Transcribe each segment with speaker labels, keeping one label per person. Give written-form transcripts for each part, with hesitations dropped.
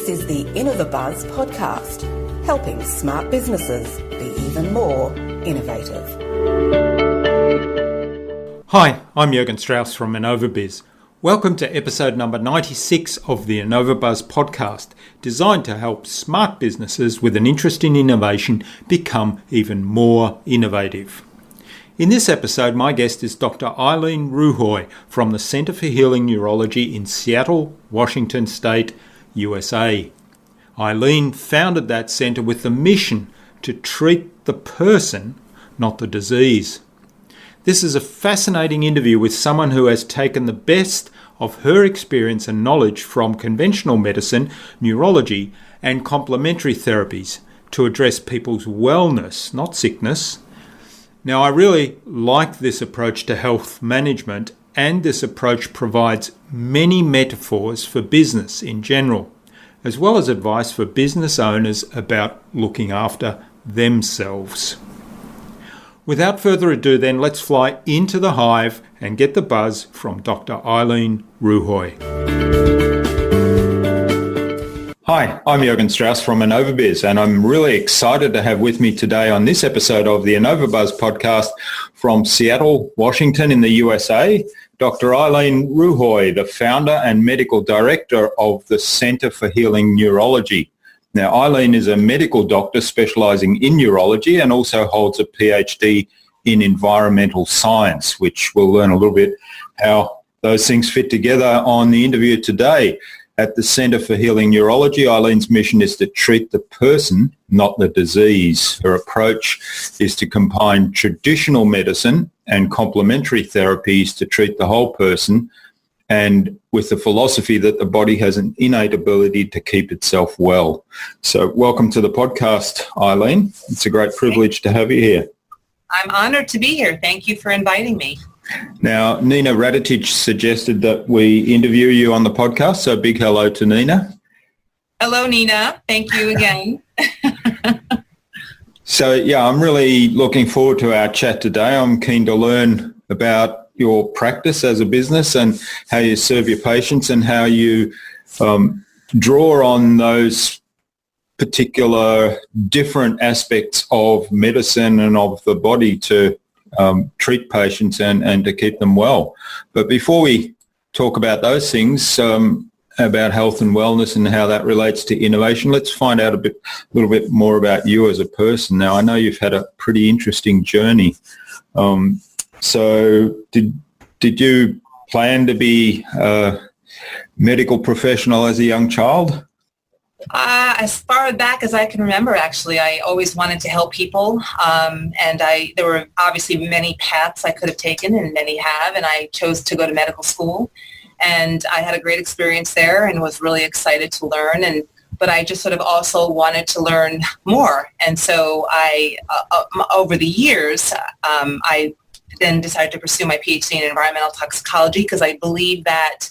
Speaker 1: This is the InnovaBuzz podcast, helping smart businesses be even more innovative.
Speaker 2: Hi, I'm Jürgen Strauss from InnovaBuzz. Welcome to episode number 96 of the InnovaBuzz podcast, designed to help smart businesses with an interest in innovation become even more innovative. In this episode, my guest is Dr Ilene Ruhoy from the Center for Healing Neurology in Seattle, Washington State, USA. Ilene founded that center with the mission to treat the person, not the disease. This is a fascinating interview with someone who has taken the best of her experience and knowledge from conventional medicine, neurology, and complementary therapies to address people's wellness, not sickness. Now, I really like this approach to health management, and this approach provides many metaphors for business in general, as well as advice for business owners about looking after themselves. Without further ado then, let's fly into the hive and get the buzz from Dr. Ilene Ruhoy. Hi, I'm Jürgen Strauss from InnovaBuzz, and I'm really excited to have with me today on this episode of the InnovaBuzz podcast from Seattle, Washington in the USA, Dr. Ilene Ruhoy, the founder and medical director of the Center for Healing Neurology. Now, Ilene is a medical doctor specializing in neurology and also holds a PhD in environmental science, which we'll learn a little bit how those things fit together on the interview today. At the Center for Healing Neurology, Ilene's mission is to treat the person, not the disease. Her approach is to combine traditional medicine and complementary therapies to treat the whole person, and with the philosophy that the body has an innate ability to keep itself well. So welcome to the podcast, Ilene. It's a great privilege to have you here.
Speaker 3: I'm honored to be here. Thank you for inviting me.
Speaker 2: Now, Nina Radetich suggested that we interview you on the podcast, so big hello to Nina.
Speaker 3: Hello, Nina. Thank you again.
Speaker 2: So, I'm really looking forward to our chat today. I'm keen to learn about your practice as a business and how you serve your patients and how you draw on those particular different aspects of medicine and of the body to treat patients and to keep them well. But before we talk about those things, about health and wellness and how that relates to innovation, let's find out a little bit more about you as a person. Now, I know you've had a pretty interesting journey. So did you plan to be a medical professional as a young child?
Speaker 3: As far back as I can remember, actually, I always wanted to help people, and there were obviously many paths I could have taken, and many have, and I chose to go to medical school, and I had a great experience there and was really excited to learn, but I just sort of also wanted to learn more, and so I, over the years, I then decided to pursue my PhD in environmental toxicology because I believe that,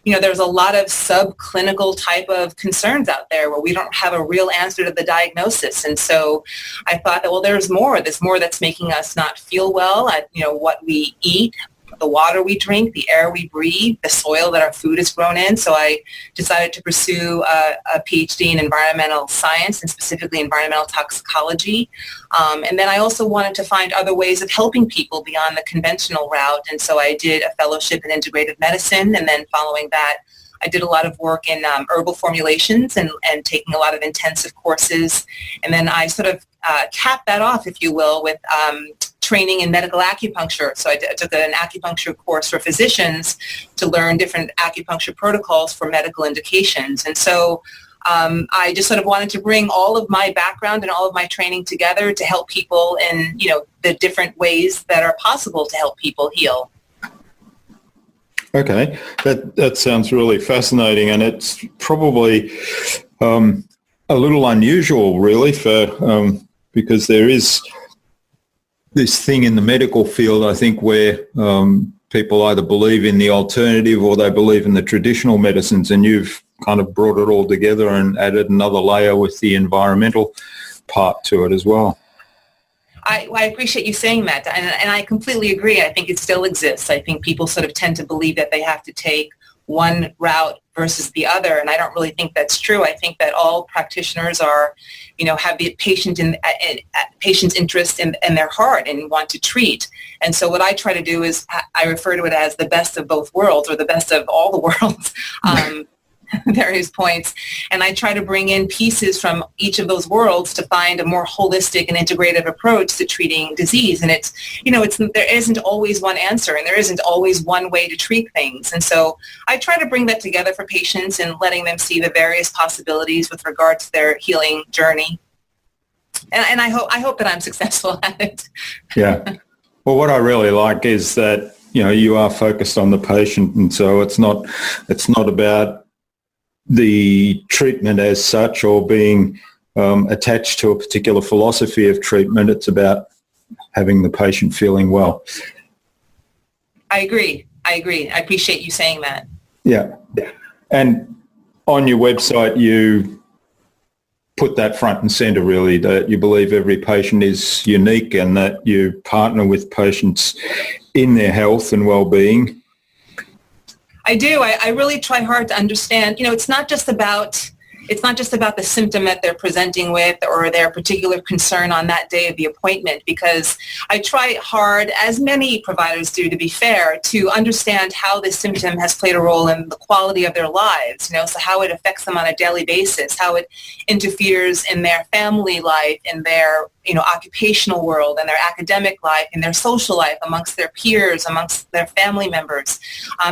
Speaker 3: there's a lot of subclinical type of concerns out there where we don't have a real answer to the diagnosis. And so I thought that, there's more that's making us not feel well at, what we eat, the water we drink, the air we breathe, the soil that our food is grown in. So I decided to pursue a PhD in environmental science and specifically environmental toxicology. And then I also wanted to find other ways of helping people beyond the conventional route. And so I did a fellowship in integrative medicine. And then following that, I did a lot of work in herbal formulations and taking a lot of intensive courses. And then I sort of capped that off, if you will, with training in medical acupuncture. So I took an acupuncture course for physicians to learn different acupuncture protocols for medical indications. And so I just sort of wanted to bring all of my background and all of my training together to help people in, the different ways that are possible to help people heal.
Speaker 2: Okay, that sounds really fascinating, and it's probably a little unusual, really, for because there is this thing in the medical field, I think, where people either believe in the alternative or they believe in the traditional medicines, and you've kind of brought it all together and added another layer with the environmental part to it as well.
Speaker 3: I appreciate you saying that, and I completely agree. I think it still exists. I think people sort of tend to believe that they have to take one route versus the other. And I don't really think that's true. I think that all practitioners are, have the patient's interest in their heart and want to treat. And so what I try to do is I refer to it as the best of both worlds, or the best of all the worlds. Various points, and I try to bring in pieces from each of those worlds to find a more holistic and integrative approach to treating disease. And it's there isn't always one answer, and there isn't always one way to treat things. And so I try to bring that together for patients and letting them see the various possibilities with regard to their healing journey. And I hope that I'm successful at it.
Speaker 2: Yeah. Well, what I really like is that you are focused on the patient, and so it's not about the treatment as such or being attached to a particular philosophy of treatment. It's about having the patient feeling well.
Speaker 3: I agree. I appreciate you saying that.
Speaker 2: Yeah. And on your website, you put that front and centre, really, that you believe every patient is unique and that you partner with patients in their health and well-being.
Speaker 3: I do. I really try hard to understand. It's not just about the symptom that they're presenting with or their particular concern on that day of the appointment, because I try hard, as many providers do, to be fair, to understand how this symptom has played a role in the quality of their lives, so how it affects them on a daily basis, how it interferes in their family life, in their occupational world, and their academic life, and their social life, amongst their peers, amongst their family members,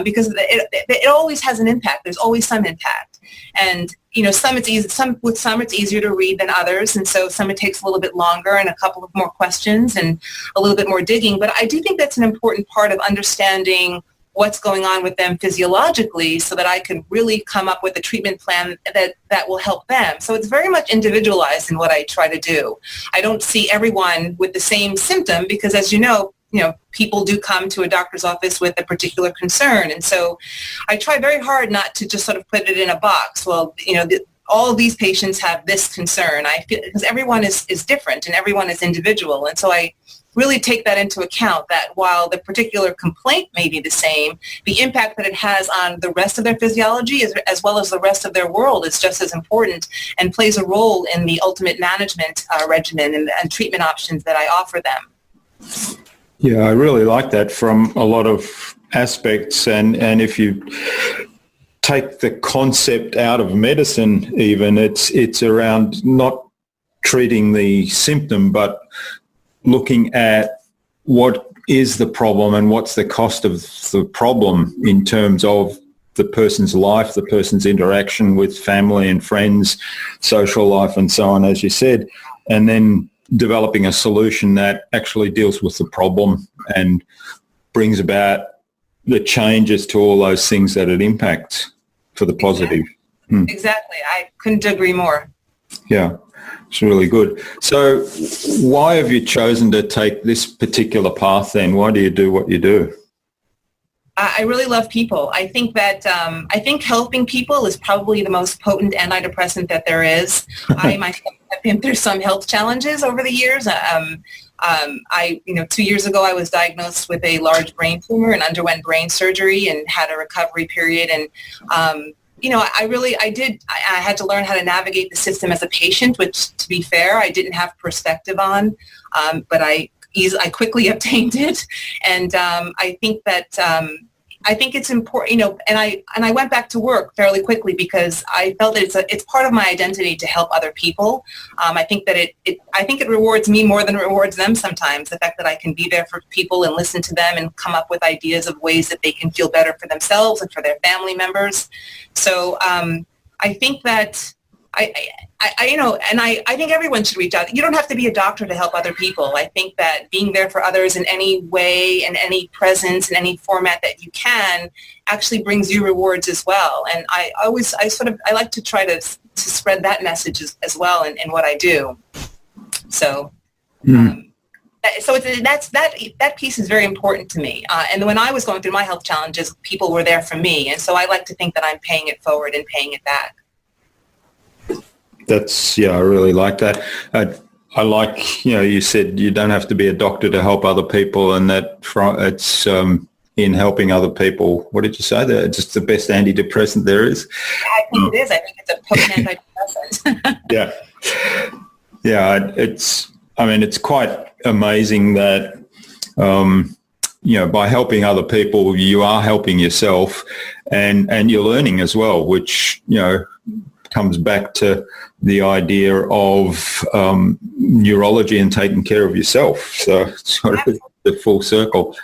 Speaker 3: because it always has an impact. There's always some impact. And some it's easy. With some it's easier to read than others, and so some it takes a little bit longer and a couple of more questions and a little bit more digging. But I do think that's an important part of understanding what's going on with them physiologically, so that I can really come up with a treatment plan that will help them. So it's very much individualized in what I try to do. I don't see everyone with the same symptom because, as you know, people do come to a doctor's office with a particular concern. And so I try very hard not to just sort of put it in a box. Well, all of these patients have this concern. I feel because everyone is different and everyone is individual. And so I really take that into account, that while the particular complaint may be the same, the impact that it has on the rest of their physiology as well as the rest of their world is just as important and plays a role in the ultimate management regimen and treatment options that I offer them.
Speaker 2: Yeah, I really like that from a lot of aspects. And if you take the concept out of medicine even, it's around not treating the symptom, but looking at what is the problem and what's the cost of the problem in terms of the person's life, the person's interaction with family and friends, social life and so on, as you said, and then developing a solution that actually deals with the problem and brings about the changes to all those things that it impacts for the positive.
Speaker 3: Exactly. I couldn't agree more.
Speaker 2: Yeah, it's really good. So why have you chosen to take this particular path then? Why do you do what you do?
Speaker 3: I really love people. I think that I think helping people is probably the most potent antidepressant that there is. I myself have been through some health challenges over the years. 2 years ago, I was diagnosed with a large brain tumor and underwent brain surgery and had a recovery period. And I had to learn how to navigate the system as a patient, which, to be fair, I didn't have perspective on, but I quickly obtained it. And I think that I think it's important, and I went back to work fairly quickly because I felt that it's part of my identity to help other people. I think that it rewards me more than it rewards them sometimes, the fact that I can be there for people and listen to them and come up with ideas of ways that they can feel better for themselves and for their family members. So I think that I think everyone should reach out. You don't have to be a doctor to help other people. I think that being there for others in any way, in any presence, in any format that you can, actually brings you rewards as well. And I like to try to spread that message as well in what I do. So, that piece is very important to me. And when I was going through my health challenges, people were there for me, and so I like to think that I'm paying it forward and paying it back.
Speaker 2: I really like that. I like, you said you don't have to be a doctor to help other people, and that it's in helping other people. What did you say? That it's just the best antidepressant there is?
Speaker 3: I think it is. I think it's a potent antidepressant.
Speaker 2: Yeah. Yeah, it's quite amazing that, by helping other people, you are helping yourself and you're learning as well, which, comes back to the idea of neurology and taking care of yourself. So it's sort of the full circle.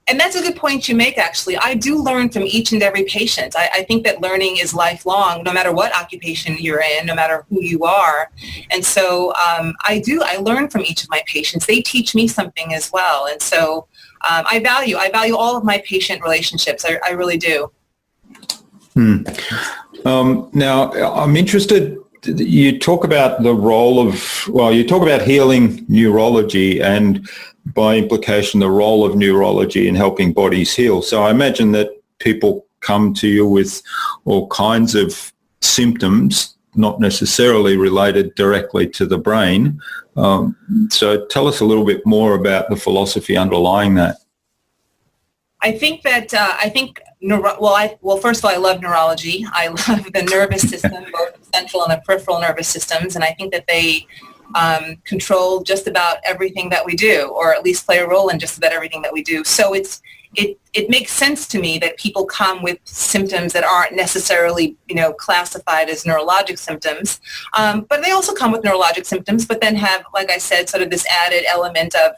Speaker 3: And that's a good point you make, actually. I do learn from each and every patient. I think that learning is lifelong, no matter what occupation you're in, no matter who you are. And so I learn from each of my patients. They teach me something as well. And so I value all of my patient relationships. I really do.
Speaker 2: Now, I'm interested, you talk about the role of, you talk about healing neurology and by implication the role of neurology in helping bodies heal. So I imagine that people come to you with all kinds of symptoms, not necessarily related directly to the brain. So tell us a little bit more about the philosophy underlying that. First of all, I love neurology. I love the nervous system, both the central and the peripheral nervous systems, and I think that they control just about everything that we do, or at least play a role in just about everything that we do. So it makes sense to me that people come with symptoms that aren't necessarily, classified as neurologic symptoms, but they also come with neurologic symptoms, but then have, like I said, sort of this added element of,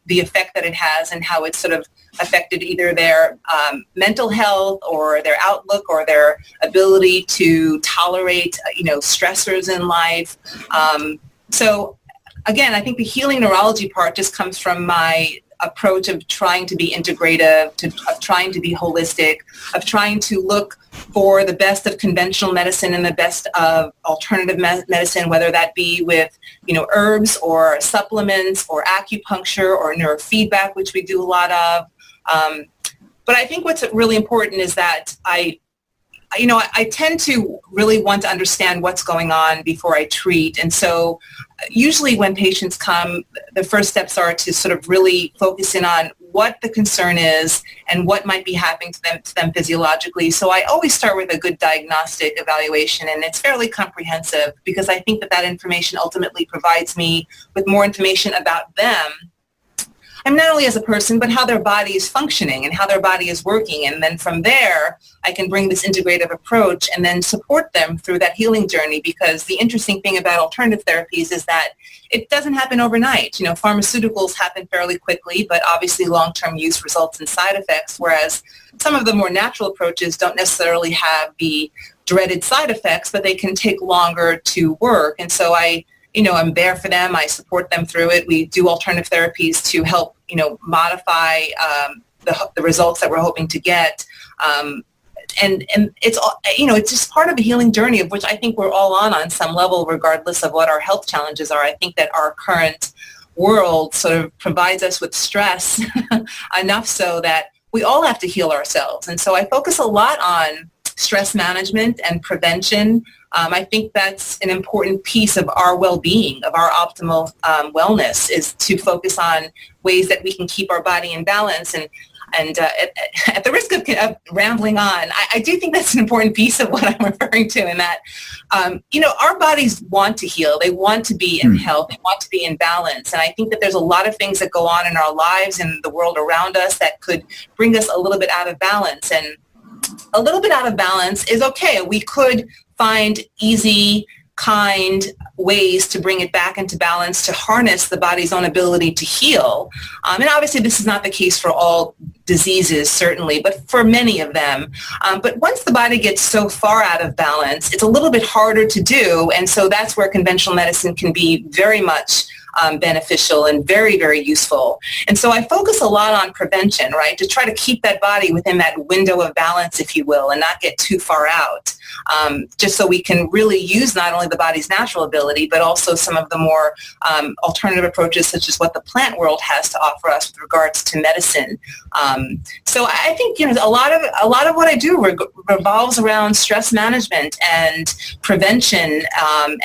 Speaker 2: the effect that it has and how it's sort of affected either their mental health or their outlook or their ability to tolerate, stressors in life. So again, I think the healing neurology part just comes from my approach of trying to be integrative, of trying to be holistic, of trying to look for the best of conventional medicine and the best of alternative medicine, whether that be with, herbs or supplements or acupuncture or neurofeedback, which we do a lot of. But I think what's really important is that I tend to really want to understand what's going on before I treat. And so usually when patients come, the first steps are to sort of really focus in on what the concern is and what might be happening to them physiologically. So I always start with a good diagnostic evaluation, and it's fairly comprehensive because I think that information ultimately provides me with more information about them. And not only as a person, but how their body is functioning and how their body is working. And then from there, I can bring this integrative approach and then support them through that healing journey, because the interesting thing about alternative therapies is that it doesn't happen overnight. Pharmaceuticals happen fairly quickly, but obviously long-term use results in side effects, whereas some of the more natural approaches don't necessarily have the dreaded side effects, but they can take longer to work. And so I'm there for them. I support them through it. We do alternative therapies to help, modify the results that we're hoping to get. And it's, it's just part of a healing journey of which I think we're all on some level, regardless of what our health challenges are. I think that our current world sort of provides us with stress enough so that we all have to heal ourselves. And so I focus a lot on stress management and prevention. I think that's an important piece of our well-being, of our optimal wellness, is to focus on ways that we can keep our body in balance. And at the risk of rambling on, I do think that's an important piece of what I'm referring to, in that, our bodies want to heal. They want to be in health. They want to be in balance. And I think that there's a lot of things that go on in our lives and the world around us that could bring us a little bit out of balance. And a little bit out of balance is okay. We could find easy, kind ways to bring it back into balance, to harness the body's own ability to heal. And obviously this is not the case for all diseases, certainly, but for many of them. But once the body gets so far out of balance, it's a little bit harder to do. And so that's where conventional medicine can be very much beneficial and very, very useful. And so I focus a lot on prevention, right, to try to keep that body within that window of balance, if you will, and not get too far out, just so we can really use not only the body's natural ability, but also some of the more alternative approaches, such as what the plant world has to offer us with regards to medicine. So I think, a lot of what I do revolves around stress management and prevention,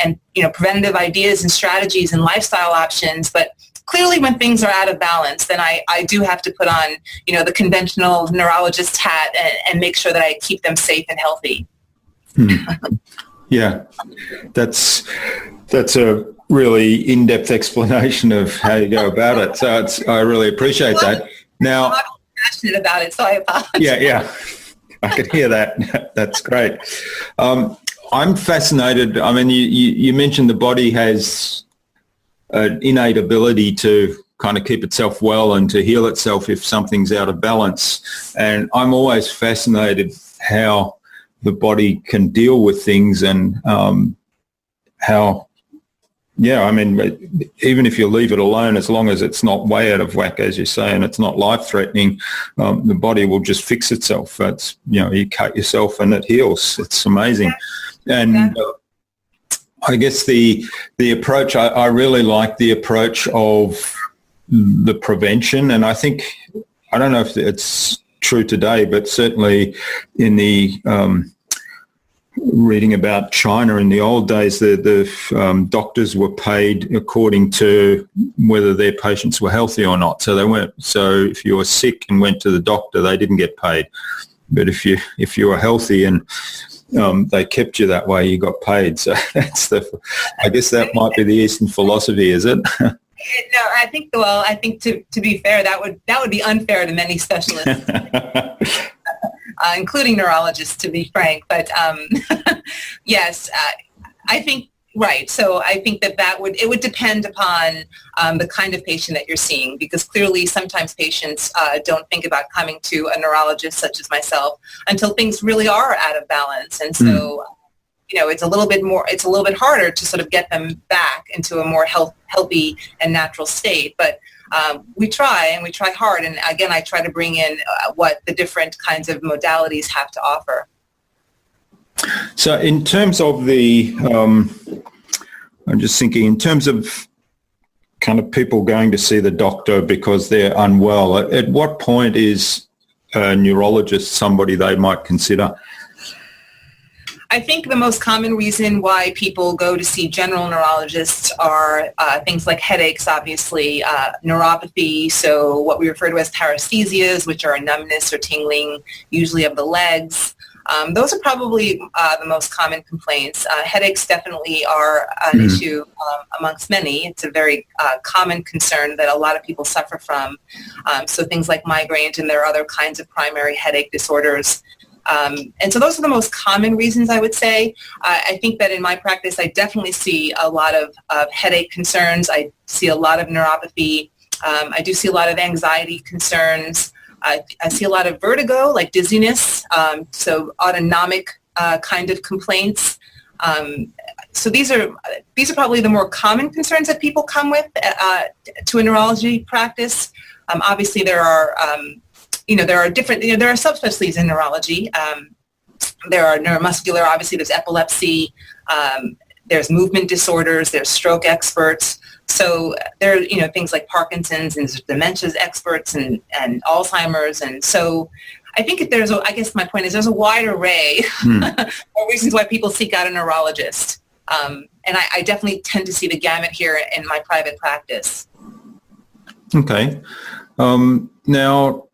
Speaker 2: and preventative ideas and strategies and lifestyle options. But
Speaker 3: clearly when things are out of balance, then I do have to put on, the conventional neurologist hat and make sure that I keep them safe and healthy.
Speaker 2: Yeah, that's a really in-depth explanation of how you go about it. So I really appreciate that. Now,
Speaker 3: I'm not passionate about it, so I apologize.
Speaker 2: Yeah, I could hear that. That's great. I'm fascinated. I mean, you mentioned the body has an innate ability to kind of keep itself well and to heal itself if something's out of balance. And I'm always fascinated how the body can deal with things and how, I mean, even if you leave it alone, as long as it's not way out of whack, as you say, and it's not life-threatening, the body will just fix itself. It's, you cut yourself and it heals. It's amazing. And I guess the approach, I really like the approach of the prevention. And I think, I don't know if it's true today, but certainly in the reading about China in the old days, the doctors were paid according to whether their patients were healthy or not. So they weren't. So if you were sick and went to the doctor, they didn't get paid. But if you were healthy and they kept you that way, you got paid. So I guess that might be the Eastern philosophy, is it?
Speaker 3: No, I think to be fair, that would be unfair to many specialists, including neurologists, to be frank. But yes, I think right. So I think that would depend upon the kind of patient that you're seeing, because clearly sometimes patients don't think about coming to a neurologist such as myself until things really are out of balance, and so. It's a little bit harder to sort of get them back into a more healthy and natural state. But we try hard. And again, I try to bring in what the different kinds of modalities have to offer.
Speaker 2: So in terms of I'm just thinking in terms of kind of people going to see the doctor because they're unwell, at what point is a neurologist somebody they might consider?
Speaker 3: I think the most common reason why people go to see general neurologists are things like headaches, obviously, neuropathy, so what we refer to as paresthesias, which are numbness or tingling, usually of the legs. Those are probably the most common complaints. Headaches definitely are an issue amongst many. It's a very common concern that a lot of people suffer from. So things like migraines, and there are other kinds of primary headache disorders. And so those are the most common reasons, I would say. I think that in my practice, I definitely see a lot of headache concerns. I see a lot of neuropathy. I do see a lot of anxiety concerns. I see a lot of vertigo, like dizziness, so autonomic kind of complaints. So these are probably the more common concerns that people come with to a neurology practice. Obviously, there are different, there are subspecialties in neurology. There are neuromuscular, obviously there's epilepsy, there's movement disorders, there's stroke experts. So there are, things like Parkinson's and dementias experts and Alzheimer's. And so I think I guess my point is there's a wide array of reasons why people seek out a neurologist. And I definitely tend to see the gamut here in my private practice.
Speaker 2: Okay. Now,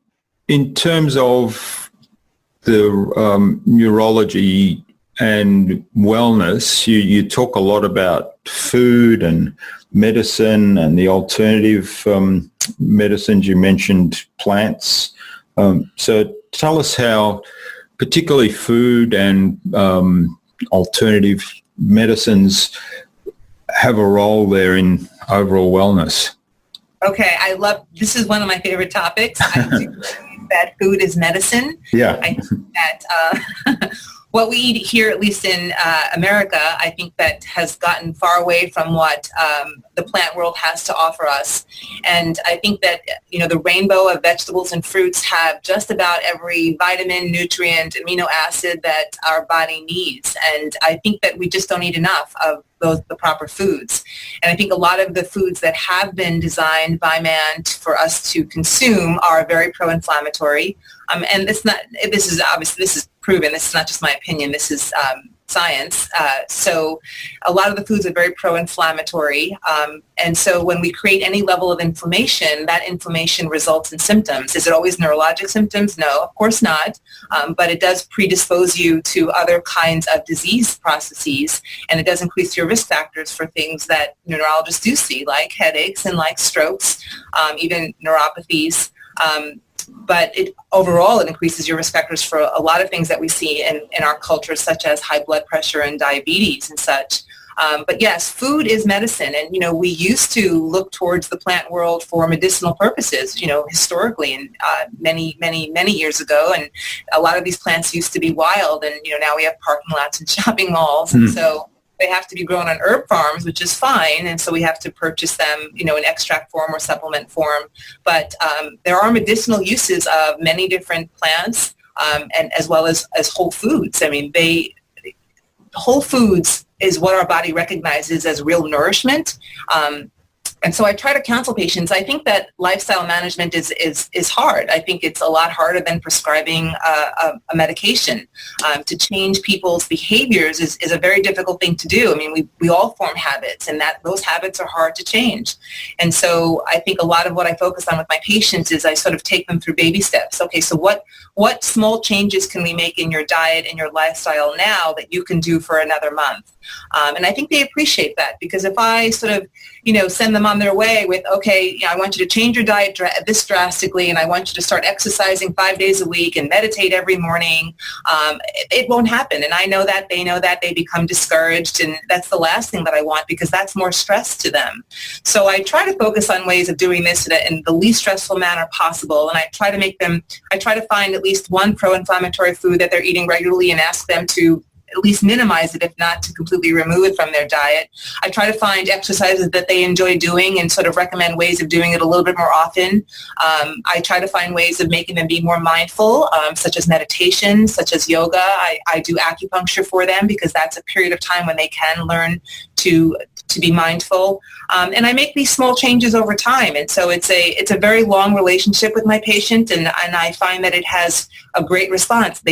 Speaker 2: in terms of the neurology and wellness, you talk a lot about food and medicine and the alternative medicines. You mentioned plants. So tell us how particularly food and alternative medicines have a role there in overall wellness.
Speaker 3: Okay, this is one of my favorite topics. I do believe that food is medicine.
Speaker 2: Yeah.
Speaker 3: I think that what we eat here, at least in America, I think that has gotten far away from what the plant world has to offer us. And I think that, the rainbow of vegetables and fruits have just about every vitamin, nutrient, amino acid that our body needs. And I think that we just don't eat enough of the proper foods. And I think a lot of the foods that have been designed by man for us to consume are very pro-inflammatory. And this is proven. This is not just my opinion. This is science. So a lot of the foods are very pro-inflammatory. And so when we create any level of inflammation, that inflammation results in symptoms. Is it always neurologic symptoms? No, of course not. But it does predispose you to other kinds of disease processes, and it does increase your risk factors for things that neurologists do see, like headaches and like strokes, even neuropathies. But overall, it increases your risk factors for a lot of things that we see in our culture, such as high blood pressure and diabetes and such. But yes, food is medicine. And, we used to look towards the plant world for medicinal purposes, historically, and many, many, many years ago. And a lot of these plants used to be wild. And, now we have parking lots and shopping malls. And so they have to be grown on herb farms, which is fine, and so we have to purchase them, in extract form or supplement form. But there are medicinal uses of many different plants, and as well as whole foods. I mean, whole foods is what our body recognizes as real nourishment. And so I try to counsel patients. I think that lifestyle management is hard. I think it's a lot harder than prescribing a medication. To change people's behaviors is a very difficult thing to do. I mean, we all form habits, and those habits are hard to change. And so I think a lot of what I focus on with my patients is I sort of take them through baby steps. Okay, so what small changes can we make in your diet and your lifestyle now that you can do for another month? And I think they appreciate that, because if I sort of, send them on their way with, okay, I want you to change your diet this drastically, and I want you to start exercising 5 days a week and meditate every morning, it won't happen. And I know that, they become discouraged, and that's the last thing that I want, because that's more stress to them. So I try to focus on ways of doing this in the least stressful manner possible, and I try to find at least one pro-inflammatory food that they're eating regularly and ask them to at least minimize it, if not to completely remove it from their diet. I try to find exercises that they enjoy doing and sort of recommend ways of doing it a little bit more often. I try to find ways of making them be more mindful, such as meditation, such as yoga. I do acupuncture for them, because that's a period of time when they can learn to be mindful. And I make these small changes over time. And so it's a very long relationship with my patient, and I find that it has a great response.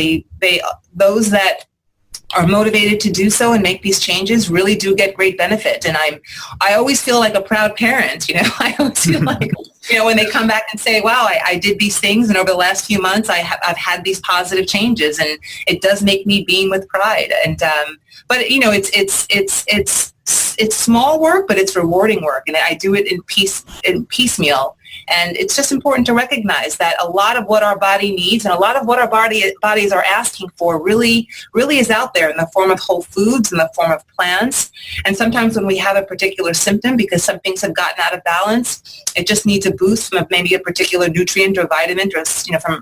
Speaker 3: Those that are motivated to do so and make these changes really do get great benefit. And I always feel like a proud parent, I always feel like, when they come back and say, wow, I did these things, and over the last few months I've had these positive changes, and it does make me beam with pride. And but it's small work, but it's rewarding work, and I do it in piecemeal. And it's just important to recognize that a lot of what our body needs and a lot of what our bodies are asking for really, really is out there in the form of whole foods, in the form of plants. And sometimes when we have a particular symptom, because some things have gotten out of balance, it just needs a boost from maybe a particular nutrient or vitamin, or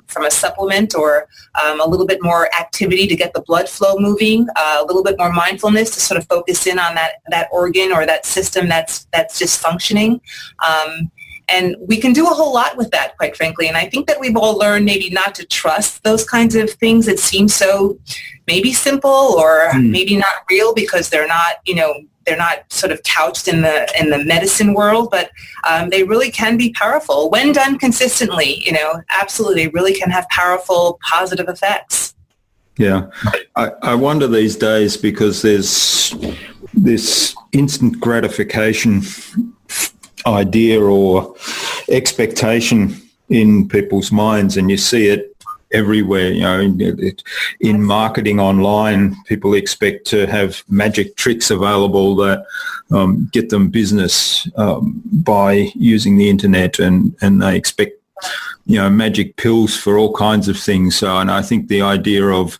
Speaker 3: from a supplement, or a little bit more activity to get the blood flow moving, a little bit more mindfulness to sort of focus in on that organ or that system that's just functioning. And we can do a whole lot with that, quite frankly. And I think that we've all learned maybe not to trust those kinds of things that seem so maybe simple or maybe not real, because they're not, they're not sort of couched in the medicine world, but they really can be powerful when done consistently. Absolutely, they really can have powerful, positive effects.
Speaker 2: Yeah. I wonder these days, because there's this instant gratification idea or expectation in people's minds, and you see it everywhere. In marketing online, people expect to have magic tricks available that get them business by using the internet, and they expect magic pills for all kinds of things. So, and I think the idea of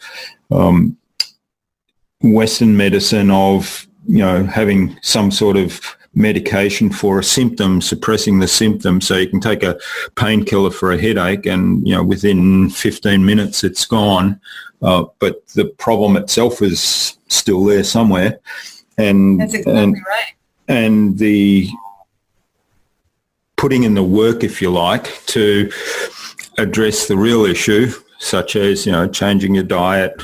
Speaker 2: Western medicine, of having some sort of medication for a symptom, suppressing the symptom, so you can take a painkiller for a headache and within 15 minutes it's gone, but the problem itself is still there somewhere. And
Speaker 3: that's exactly right.
Speaker 2: And the putting in the work, if you like, to address the real issue, such as changing your diet,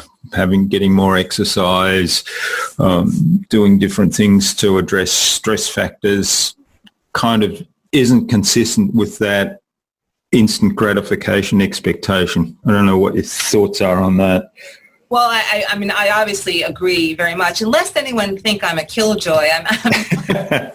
Speaker 2: getting more exercise, doing different things to address stress factors, kind of isn't consistent with that instant gratification expectation. I don't know what your thoughts are on that.
Speaker 3: Well, I mean, I obviously agree very much. Unless anyone think I'm a killjoy,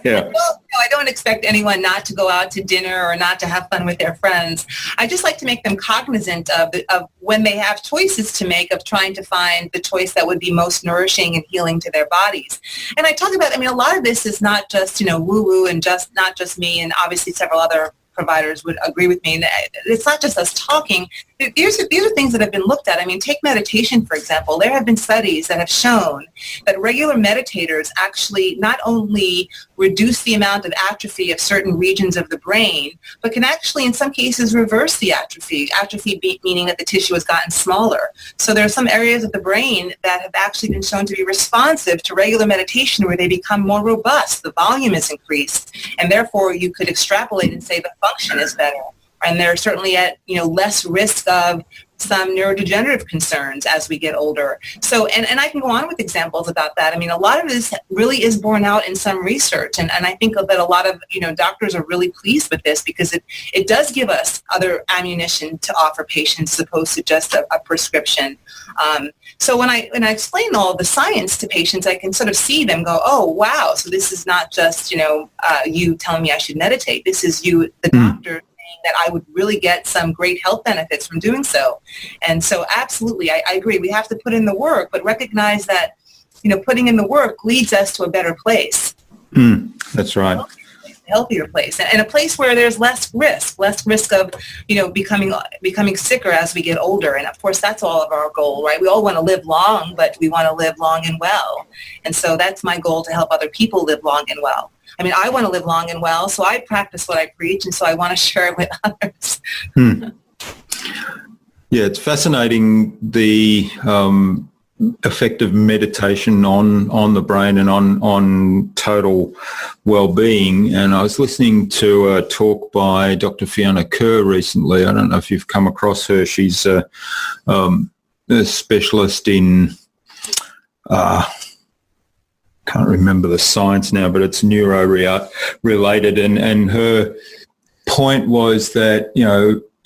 Speaker 2: Yeah.
Speaker 3: I don't expect anyone not to go out to dinner or not to have fun with their friends. I just like to make them cognizant of when they have choices to make, of trying to find the choice that would be most nourishing and healing to their bodies. And I talk about, I mean, a lot of this is not just, woo-woo and just not just me, and obviously several other providers would agree with me. It's not just us talking. These are things that have been looked at. I mean, take meditation, for example. There have been studies that have shown that regular meditators actually not only reduce the amount of atrophy of certain regions of the brain, but can actually, in some cases, reverse the atrophy. Atrophy meaning that the tissue has gotten smaller. So there are some areas of the brain that have actually been shown to be responsive to regular meditation, where they become more robust. The volume is increased, and therefore you could extrapolate and say the function is better. And they're certainly at less risk of some neurodegenerative concerns as we get older. So, and I can go on with examples about that. I mean, a lot of this really is borne out in some research. And I think that a lot of, doctors are really pleased with this, because it does give us other ammunition to offer patients as opposed to just a prescription. So when I explain all the science to patients, I can sort of see them go, oh, wow. So this is not just, you telling me I should meditate. This is you, the doctor, that I would really get some great health benefits from doing so. And so absolutely, I agree. We have to put in the work, but recognize that, putting in the work leads us to a better place.
Speaker 2: That's right.
Speaker 3: A healthier place, and a place where there's less risk of, becoming sicker as we get older. And of course, that's all of our goal, right? We all want to live long, but we want to live long and well. And so that's my goal, to help other people live long and well. I mean, I want to live long and well, so I practice what I preach, and so I want to share it with others.
Speaker 2: Yeah, it's fascinating, the effect of meditation on the brain and on total well-being. And I was listening to a talk by Dr. Fiona Kerr recently. I don't know if you've come across her. She's a specialist in... can't remember the science now, but it's neuro-related. And her point was that,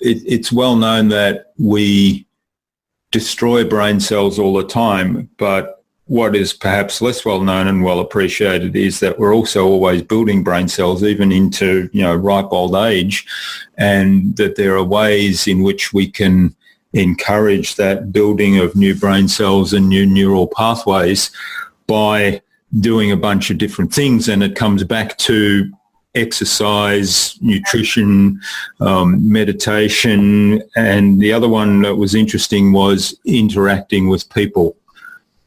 Speaker 2: it's well known that we destroy brain cells all the time, but what is perhaps less well known and well appreciated is that we're also always building brain cells, even into, ripe old age, and that there are ways in which we can encourage that building of new brain cells and new neural pathways by doing a bunch of different things. And it comes back to exercise, nutrition, meditation, and the other one that was interesting was interacting with people.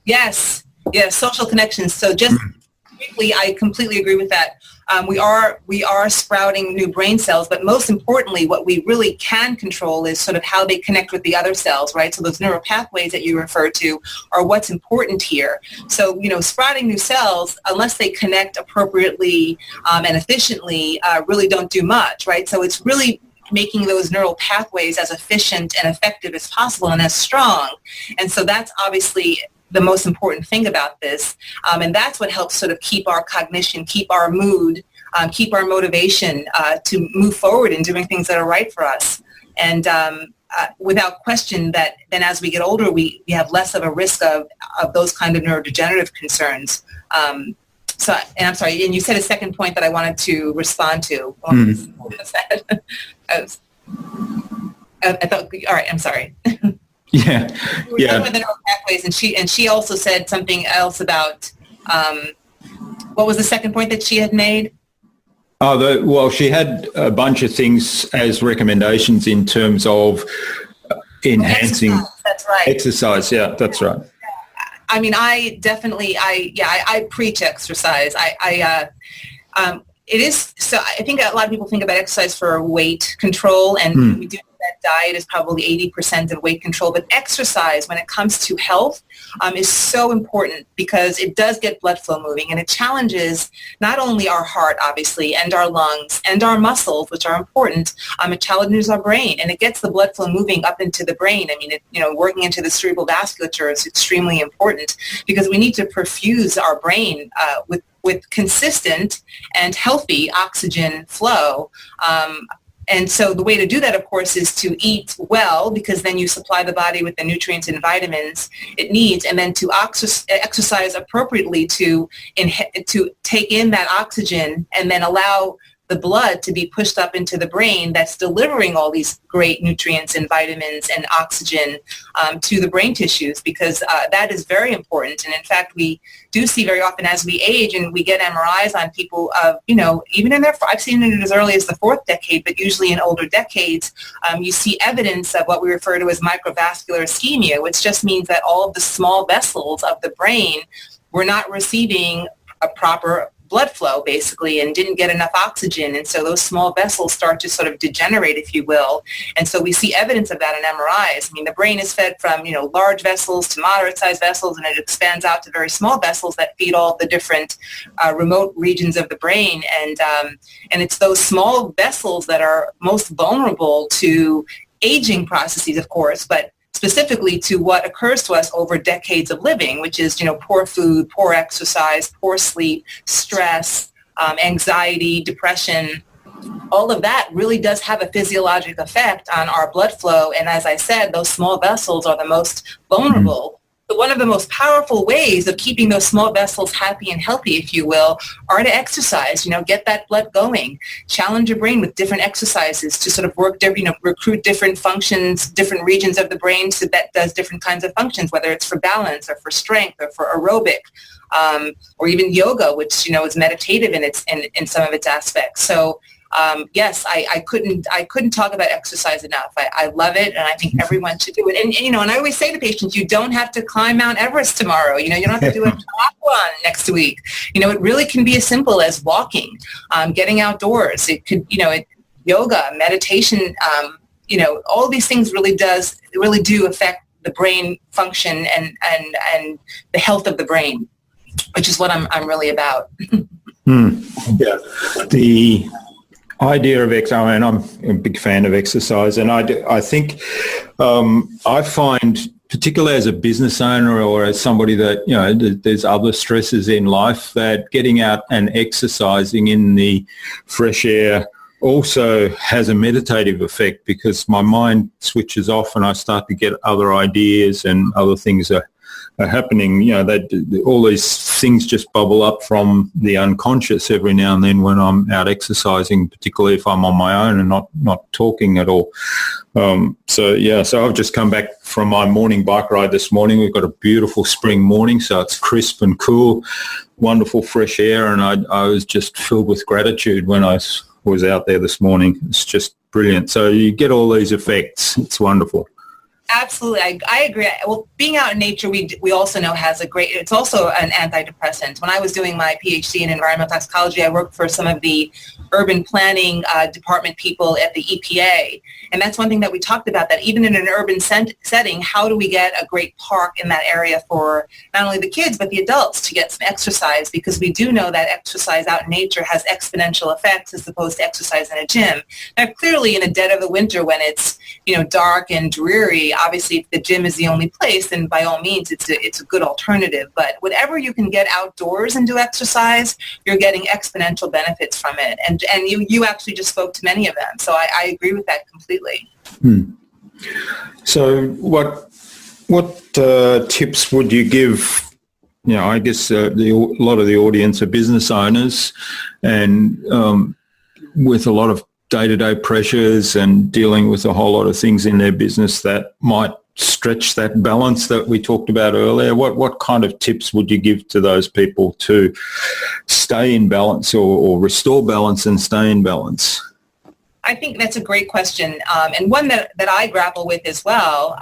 Speaker 2: Yes, social connections. So just briefly, I completely agree with that. We are sprouting new brain cells, but most importantly, what we really can control is sort of how they connect with the other cells, right? So those neural pathways that you refer to are what's important here. So, sprouting new cells, unless they connect appropriately and efficiently, really don't do much, right? So it's really making those neural pathways as efficient and effective as possible and as strong. And so that's obviously the most important thing about this. And that's what helps sort of keep our cognition, keep our mood, keep our motivation to move forward in doing things that are right for us. And without question, that then as we get older, we have less of a risk of those kind of neurodegenerative concerns. So, and I'm sorry, and you said a second point that I wanted to respond to. What was that? I thought, all right, I'm sorry. Yeah. We were talking about the neural pathways, and she also said something else about what was the second point that she had made? She had a bunch of things as recommendations in terms of enhancing exercise. That's right. Exercise. Yeah, that's right. I mean, I definitely, I preach exercise. It is, so I think a lot of people think about exercise for weight control, and we do that diet is probably 80% of weight control, but exercise when it comes to health is so important because it does get blood flow moving, and it challenges not only our heart, obviously, and our lungs and our muscles, which are important. It challenges our brain, and it gets the blood flow moving up into the brain. I mean, working into the cerebral vasculature is extremely important because we need to perfuse our brain with consistent and healthy oxygen flow.
Speaker 3: And so the way to do that, of course, is to eat well, because then you supply the body with the nutrients and vitamins it needs, and then to exercise appropriately to take in that oxygen and then allow the blood to be pushed up into the brain that's delivering all these great nutrients and vitamins and oxygen to the brain tissues, because that is very important. And in fact, we do see very often as we age and we get MRIs on people of, even in I've seen it as early as the fourth decade, but usually in older decades, you see evidence of what we refer to as microvascular ischemia, which just means that all of the small vessels of the brain were not receiving a proper blood flow, basically, and didn't get enough oxygen. And so those small vessels start to sort of degenerate, if you will. And so we see evidence of that in MRIs. I mean, the brain is fed from, large vessels to moderate-sized vessels, and it expands out to very small vessels that feed all the different remote regions of the brain. And it's those small vessels that are most vulnerable to aging processes, of course, but specifically to what occurs to us over decades of living, which is, poor food, poor exercise, poor sleep, stress, anxiety, depression. All of that really does have a physiologic effect on our blood flow. And as I said, those small vessels are the most vulnerable. But one of the most powerful ways of keeping those small vessels happy and healthy, if you will, are to exercise, get that blood going, challenge your brain with different exercises to sort of work, recruit different functions, different regions of the brain so that does different kinds of functions, whether it's for balance or for strength or for aerobic, or even yoga, which, is meditative in some of its aspects. So yes, I couldn't talk about exercise enough. I love it, and I think everyone should do it. And I always say to patients, you don't have to climb Mount Everest tomorrow. You don't have to do a triathlon next week. It really can be as simple as walking, getting outdoors. It could, yoga, meditation. All these things really do affect the brain function and the health of the brain, which is what I'm really about.
Speaker 2: Yeah, the idea of exercise, and I'm a big fan of exercise, and I think I find, particularly as a business owner or as somebody that, there's other stresses in life, that getting out and exercising in the fresh air also has a meditative effect, because my mind switches off and I start to get other ideas and other things are happening. All these things just bubble up from the unconscious every now and then when I'm out exercising, particularly if I'm on my own and not talking at all. So I've just come back from my morning bike ride this morning. We've got a beautiful spring morning, so it's crisp and cool, wonderful fresh air, and I was just filled with gratitude when I was out there this morning. It's just brilliant. So you get all these effects. It's wonderful.
Speaker 3: Absolutely. I agree. Well, being out in nature, we also know it's also an antidepressant. When I was doing my PhD in environmental toxicology, I worked for some of the urban planning department people at the EPA. And that's one thing that we talked about, that even in an urban setting, how do we get a great park in that area for not only the kids, but the adults to get some exercise? Because we do know that exercise out in nature has exponential effects as opposed to exercise in a gym. Now, clearly in the dead of the winter when it's, dark and dreary, obviously if the gym is the only place, then by all means it's a good alternative. But whatever you can get outdoors and do exercise, you're getting exponential benefits from it. And you actually just spoke to many of them. So I agree with that completely.
Speaker 2: So what tips would you give? I guess a lot of the audience are business owners, and with a lot of day-to-day pressures and dealing with a whole lot of things in their business that might stretch that balance that we talked about earlier. What kind of tips would you give to those people to stay in balance or restore balance and stay in balance?
Speaker 3: I think that's a great question, and one that I grapple with as well.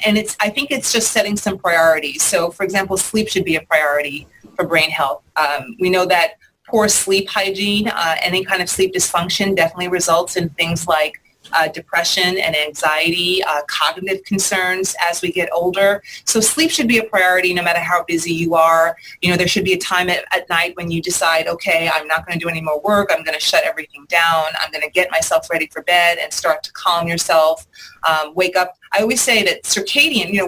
Speaker 3: And I think it's just setting some priorities. So, for example, sleep should be a priority for brain health. We know that poor sleep hygiene, any kind of sleep dysfunction definitely results in things like depression and anxiety, cognitive concerns as we get older. So sleep should be a priority no matter how busy you are. There should be a time at night when you decide, okay, I'm not going to do any more work. I'm going to shut everything down. I'm going to get myself ready for bed and start to calm yourself. wake up. I always say that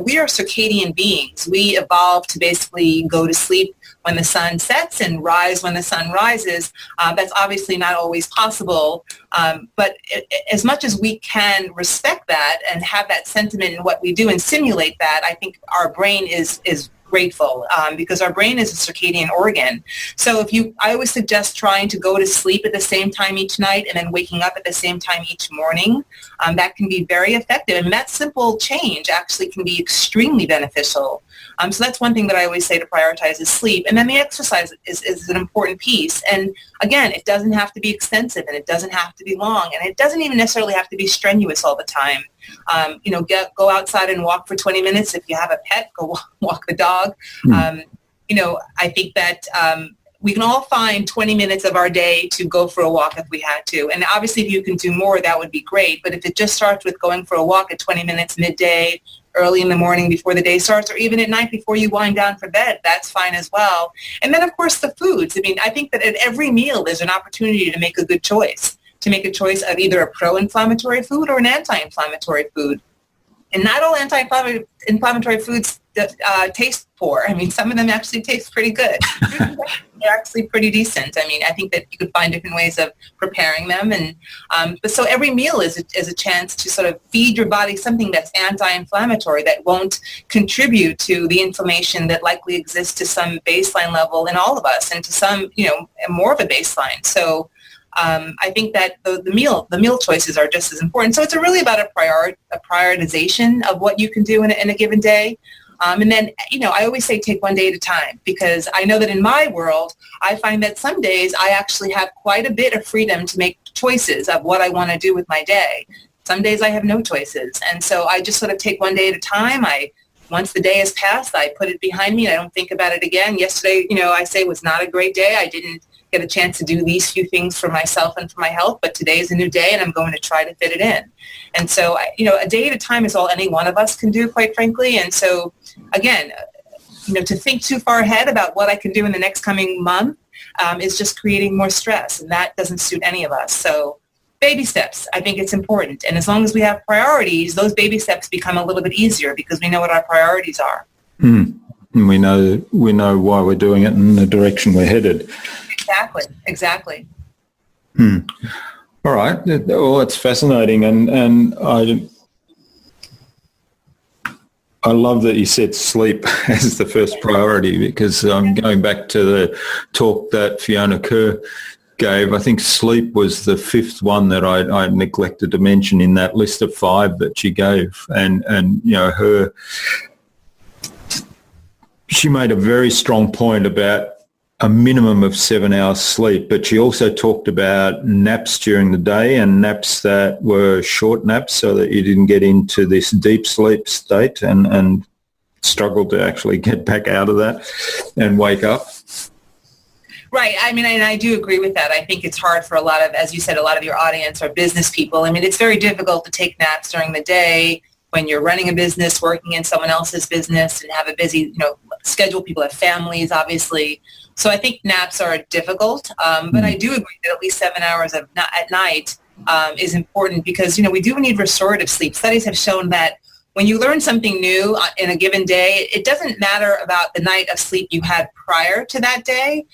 Speaker 3: we are circadian beings. We evolved to basically go to sleep when the sun sets and rise when the sun rises. That's obviously not always possible, but as much as we can respect that and have that sentiment in what we do and simulate that, I think our brain is grateful because our brain is a circadian organ. So I always suggest trying to go to sleep at the same time each night and then waking up at the same time each morning. That can be very effective, and that simple change actually can be extremely beneficial. So that's one thing that I always say to prioritize is sleep. And then the exercise is an important piece. And again, it doesn't have to be extensive, and it doesn't have to be long, and it doesn't even necessarily have to be strenuous all the time. Go outside and walk for 20 minutes. If you have a pet, go walk the dog. I think that we can all find 20 minutes of our day to go for a walk if we had to. And obviously if you can do more, that would be great. But if it just starts with going for a walk at 20 minutes midday, early in the morning before the day starts, or even at night before you wind down for bed, that's fine as well. And then, of course, the foods. I mean, I think that at every meal there's an opportunity to make a good choice, to make a choice of either a pro-inflammatory food or an anti-inflammatory food. And not all anti-inflammatory foods taste poor. I mean, some of them actually taste pretty good. They're actually pretty decent. I mean, I think that you could find different ways of preparing them. And but so every meal is a chance to sort of feed your body something that's anti-inflammatory, that won't contribute to the inflammation that likely exists to some baseline level in all of us, and to some, more of a baseline. So I think that the meal choices are just as important. So it's really about a prioritization of what you can do in a given day. And then, I always say take one day at a time, because I know that in my world, I find that some days I actually have quite a bit of freedom to make choices of what I want to do with my day. Some days I have no choices. And so I just sort of take one day at a time. Once the day has passed, I put it behind me and I don't think about it again. Yesterday, I say was not a great day. I didn't get a chance to do these few things for myself and for my health, but today is a new day and I'm going to try to fit it in. And so, a day at a time is all any one of us can do, quite frankly. And so, again, to think too far ahead about what I can do in the next coming month is just creating more stress, and that doesn't suit any of us. So baby steps, I think it's important. And as long as we have priorities, those baby steps become a little bit easier because we know what our priorities are.
Speaker 2: And we know why we're doing it and the direction we're headed.
Speaker 3: Exactly.
Speaker 2: All right. Well, it's fascinating, and I love that you said sleep as the first priority, because going back to the talk that Fiona Kerr gave, I think sleep was the fifth one that I neglected to mention in that list of 5 that she gave, and she made a very strong point about a minimum of 7 hours sleep, but she also talked about naps during the day, and naps that were short naps so that you didn't get into this deep sleep state and struggle to actually get back out of that and wake up.
Speaker 3: Right. I mean, and I do agree with that. I think it's hard for a lot of, as you said, a lot of your audience are business people. I mean, it's very difficult to take naps during the day when you're running a business, working in someone else's business, and have a busy, schedule. People have families, obviously. So I think naps are difficult, but I do agree that at least 7 hours at night is important, because, we do need restorative sleep. Studies have shown that when you learn something new in a given day, it doesn't matter about the night of sleep you had prior to that day.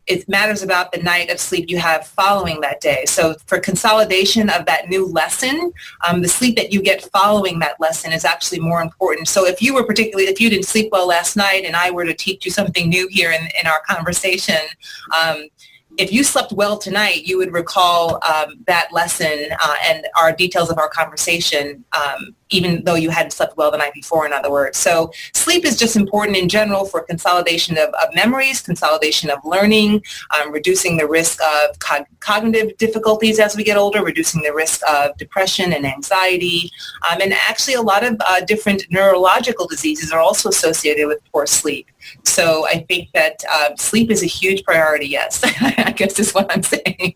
Speaker 3: It matters about the night of sleep you have following that day. So for consolidation of that new lesson, the sleep that you get following that lesson is actually more important. So if you didn't sleep well last night and I were to teach you something new here in our conversation, if you slept well tonight, you would recall that lesson and our details of our conversation, even though you hadn't slept well the night before, in other words. So sleep is just important in general for consolidation of memories, consolidation of learning, reducing the risk of cognitive difficulties as we get older, reducing the risk of depression and anxiety. And actually a lot of different neurological diseases are also associated with poor sleep. So I think that sleep is a huge priority, yes, I guess is what I'm saying.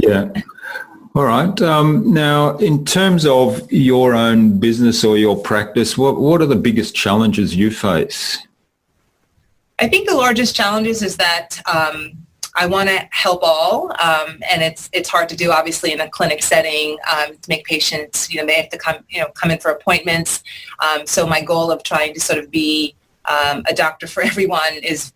Speaker 2: Yeah. All right. Now, in terms of your own business or your practice, what are the biggest challenges you face?
Speaker 3: I think the largest challenges is that I want to help all, and it's hard to do, obviously, in a clinic setting, to make patients, they have to come in for appointments. So my goal of trying to sort of be a doctor for everyone is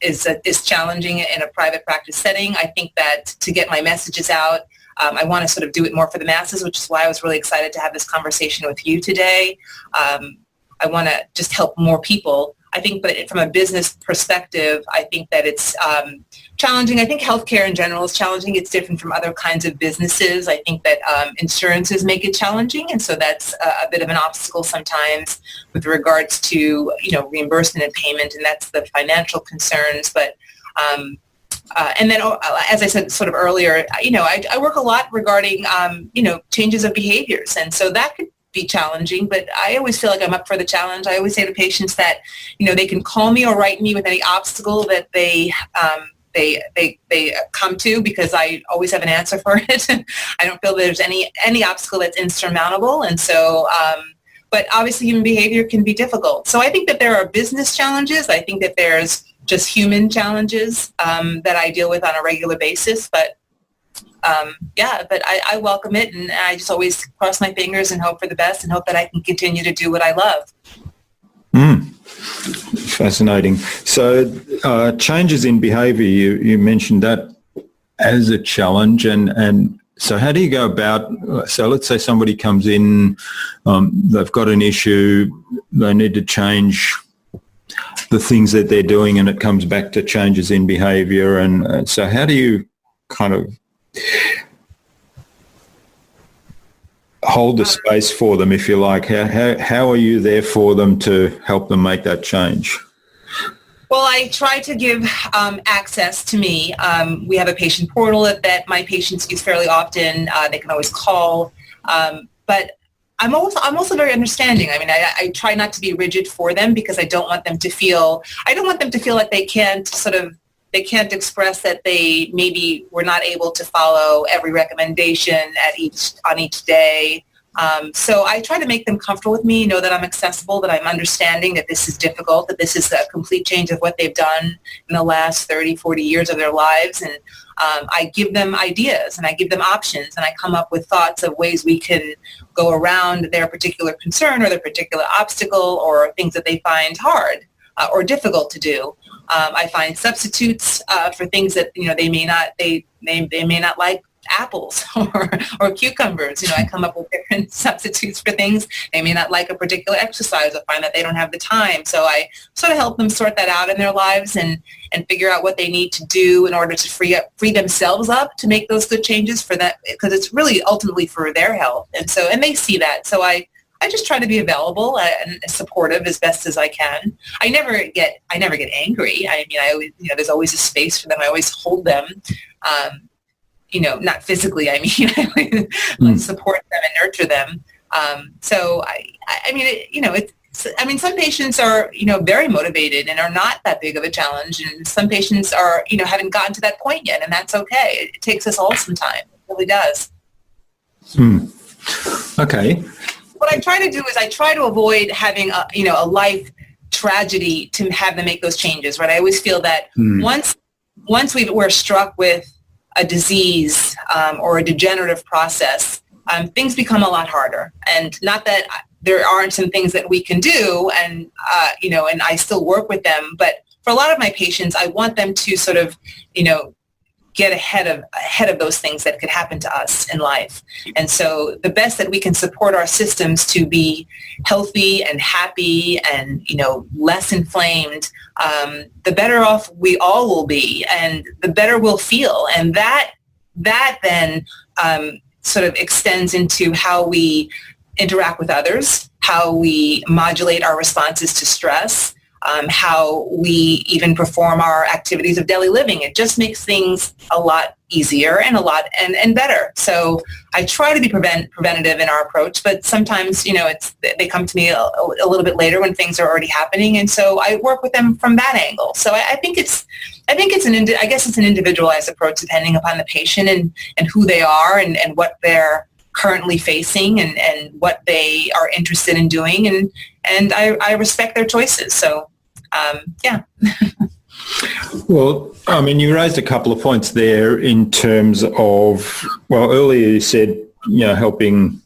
Speaker 3: challenging in a private practice setting. I think that to get my messages out, I want to sort of do it more for the masses, which is why I was really excited to have this conversation with you today. I want to just help more people. I think, but from a business perspective, I think that it's challenging. I think healthcare in general is challenging. It's different from other kinds of businesses. I think that insurances make it challenging, and so that's a bit of an obstacle sometimes with regards to reimbursement and payment, and that's the financial concerns. But and then, as I said sort of earlier, I work a lot regarding changes of behaviors, and so that could be challenging, but I always feel like I'm up for the challenge. I always say to patients that they can call me or write me with any obstacle that they come to, because I always have an answer for it. I don't feel there's any obstacle that's insurmountable, and so but obviously human behavior can be difficult. So I think that there are business challenges. I think that there's just human challenges that I deal with on a regular basis, but but I welcome it, and I just always cross my fingers and hope for the best and hope that I can continue to do what I love.
Speaker 2: Fascinating. So changes in behaviour, you mentioned that as a challenge, and so how do you go about, so let's say somebody comes in, they've got an issue, they need to change the things that they're doing, and it comes back to changes in behaviour, and so how do you kind of hold the space for them, if you like? How are you there for them to help them make that change?
Speaker 3: Well, I try to give access to me. We have a patient portal that my patients use fairly often. They can always call, but I'm also very understanding. I mean, I try not to be rigid for them, because I don't want them to feel like they can't express that they maybe were not able to follow every recommendation on each day. So I try to make them comfortable with me, know that I'm accessible, that I'm understanding that this is difficult, that this is a complete change of what they've done in the last 30, 40 years of their lives. And I give them ideas, and I give them options, and I come up with thoughts of ways we can go around their particular concern or their particular obstacle, or things that they find hard or difficult to do. I find substitutes for things that they may not like apples or cucumbers. I come up with different substitutes for things. They may not like a particular exercise, or find that they don't have the time. So I sort of help them sort that out in their lives and figure out what they need to do in order to free themselves up to make those good changes for that, because it's really ultimately for their health. And they see that. So I just try to be available and supportive as best as I can. I never get angry. I mean, I always, there's always a space for them. I always hold them, not physically. I mean, I support them and nurture them. So some patients are, very motivated and are not that big of a challenge. And some patients are, haven't gotten to that point yet, and that's okay. It takes us all some time. It really does.
Speaker 2: Okay.
Speaker 3: What I try to do is I try to avoid having a life tragedy to have them make those changes, right? I always feel that once we're struck with a disease or a degenerative process, things become a lot harder. And not that there aren't some things that we can do, and and I still work with them, but for a lot of my patients, I want them to sort of get ahead of those things that could happen to us in life. And so the best that we can support our systems to be healthy and happy and, less inflamed, the better off we all will be, and the better we'll feel. And that then sort of extends into how we interact with others, how we modulate our responses to stress, how we even perform our activities of daily living. It just makes things a lot easier and and better. So I try to be preventative in our approach, but sometimes, they come to me a little bit later when things are already happening. And so I work with them from that angle. So I think it's an individualized approach depending upon the patient and who they are and what they're currently facing and what they are interested in doing. And I respect their choices. So, yeah.
Speaker 2: Well, I mean, you raised a couple of points there in terms of, well, earlier you said, helping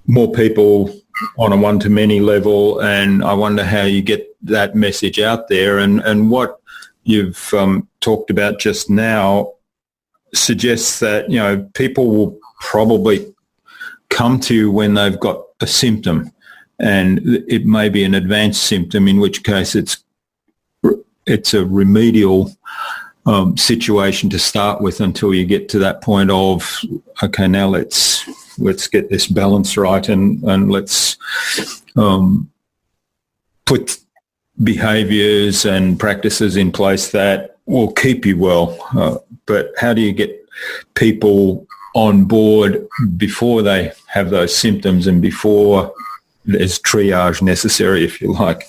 Speaker 2: more people on a one-to-many level, and I wonder how you get that message out there. And what you've talked about just now suggests that, people will probably come to you when they've got a symptom, and it may be an advanced symptom, in which case it's a remedial situation to start with until you get to that point of, okay, now let's get this balance right, and let's put behaviours and practices in place that will keep you well. But how do you get people on board before they have those symptoms and before there's triage necessary, if you like?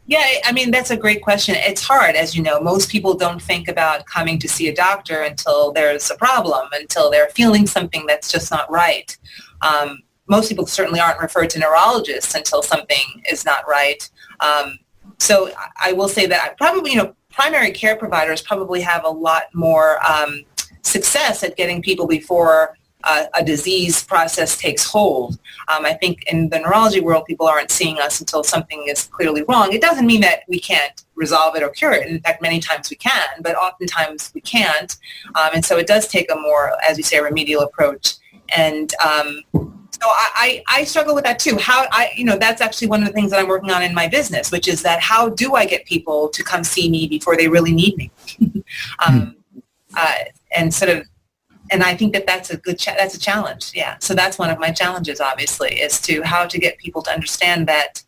Speaker 3: Yeah, I mean, that's a great question. It's hard, as you know. Most people don't think about coming to see a doctor until there's a problem, until they're feeling something that's just not right. Most people certainly aren't referred to neurologists until something is not right. So I will say that probably, primary care providers probably have a lot more success at getting people before a disease process takes hold. I think in the neurology world, people aren't seeing us until something is clearly wrong. It doesn't mean that we can't resolve it or cure it. In fact, many times we can, but oftentimes we can't. And so it does take a more, as you say, a remedial approach. And so I struggle with that too. That's actually one of the things that I'm working on in my business, which is that how do I get people to come see me before they really need me? And I think that's that's a challenge. Yeah. So that's one of my challenges, obviously, is to how to get people to understand that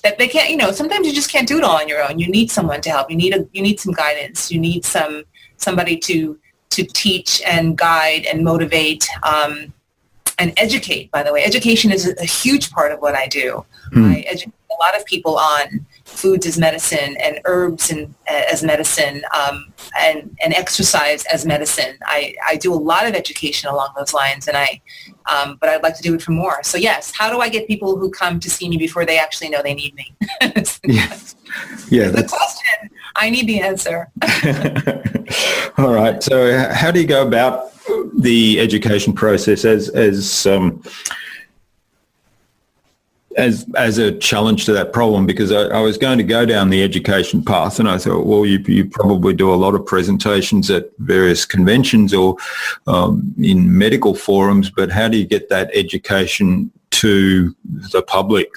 Speaker 3: that they can't. Sometimes you just can't do it all on your own. You need someone to help. You need some guidance. You need somebody to teach and guide and motivate and educate. By the way, education is a huge part of what I do. I educate a lot of people on foods as medicine and herbs as medicine and exercise as medicine. I do a lot of education along those lines, and but I'd like to do it for more. So yes, how do I get people who come to see me before they actually know they need me?
Speaker 2: Yeah,
Speaker 3: that's the question. I need the answer.
Speaker 2: All right. So how do you go about the education process as a challenge to that problem? Because I was going to go down the education path, and I thought, well, you probably do a lot of presentations at various conventions or in medical forums, but how do you get that education to the public?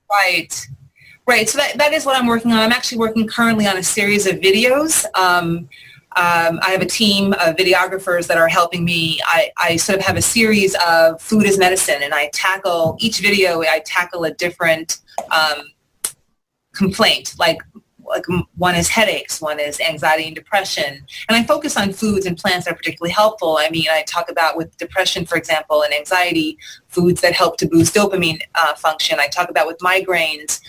Speaker 2: Right. So that is what I'm working on. I'm actually working currently on a series of videos. I have a team of videographers that are helping me. I sort of have a series of food as medicine, and each video I tackle a different complaint. Like one is headaches, one is anxiety and depression. And I focus on foods and plants that are particularly helpful. I mean, I talk about with depression, for example, and anxiety, foods that help to boost dopamine function. I talk about with migraines.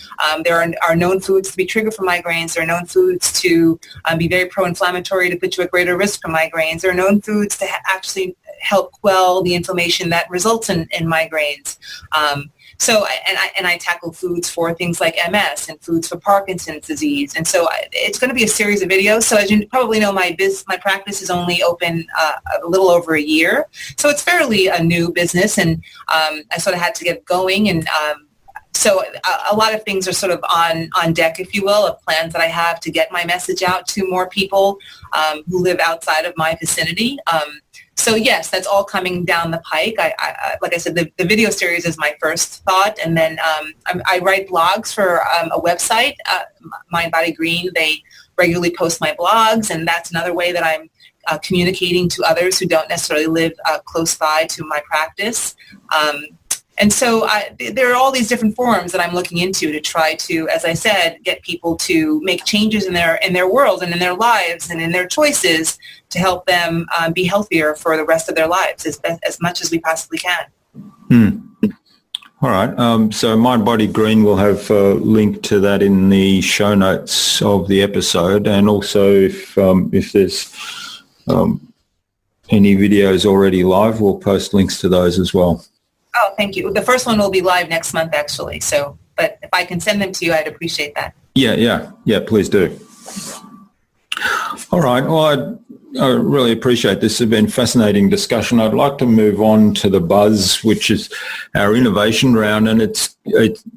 Speaker 2: There are known foods to be trigger for migraines. There are known foods to be very pro-inflammatory to put you at greater risk for migraines. There are known foods to actually help quell the inflammation that results in migraines. So I tackle foods for things like MS and foods for Parkinson's disease. And so it's going to be a series of videos. So as you probably know, my practice is only open a little over a year. So it's fairly a new business, and I sort of had to get going. And so a lot of things are sort of on deck, if you will, of plans that I have to get my message out to more people who live outside of my vicinity. So yes, that's all coming down the pike. I like I said, the video series is my first thought, and then I write blogs for a website, Mind Body Green. They regularly post my blogs, and that's another way that I'm communicating to others who don't necessarily live close by to my practice. And so there are all these different forums that I'm looking into to try to, as I said, get people to make changes in their world and in their lives and in their choices to help them be healthier for the rest of their lives as much as we possibly can. All right. So Mind Body Green will have a link to that in the show notes of the episode, and also if there's any videos already live, we'll post links to those as well.
Speaker 3: Oh, thank you. The first one will be live next month, actually. So, but if I can send them to you, I'd appreciate that.
Speaker 2: Yeah, please do. All right. Well, I really appreciate this. It's been a fascinating discussion. I'd like to move on to the buzz, which is our innovation round, and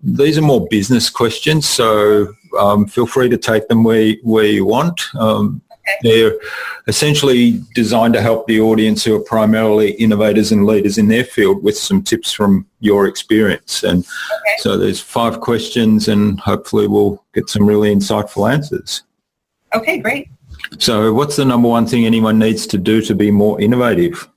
Speaker 2: these are more business questions, so feel free to take them where you want. They're essentially designed to help the audience who are primarily innovators and leaders in their field with some tips from your experience. And so there's 5 questions, and hopefully we'll get some really insightful answers.
Speaker 3: Okay, great.
Speaker 2: So what's the number one thing anyone needs to do to be more innovative?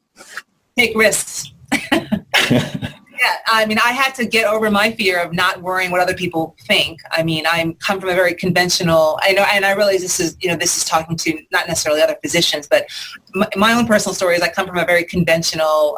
Speaker 3: Take risks. Yeah, I mean, I had to get over my fear of not worrying what other people think. I mean, I come from a very conventional, I know, and I realize this is talking to not necessarily other physicians, but my own personal story is I come from a very conventional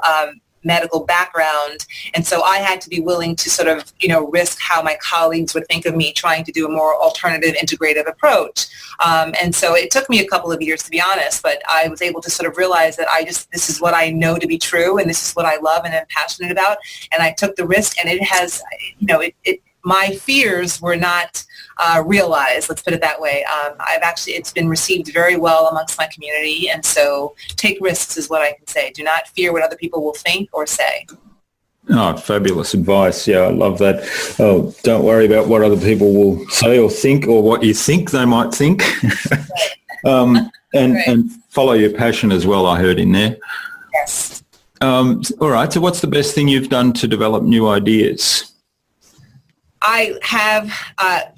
Speaker 3: medical background, and so I had to be willing to sort of, risk how my colleagues would think of me trying to do a more alternative, integrative approach. And so it took me a couple of years, to be honest, but I was able to sort of realize that this is what I know to be true, and this is what I love and am passionate about, and I took the risk, and it has, my fears were not realized, let's put it that way. It's been received very well amongst my community, and so take risks is what I can say. Do not fear what other people will think or say.
Speaker 2: Oh, fabulous advice. Yeah, I love that. Oh, don't worry about what other people will say or think, or what you think they might think. And follow your passion as well, I heard in there.
Speaker 3: Yes.
Speaker 2: All right, so what's the best thing you've done to develop new ideas?
Speaker 3: I have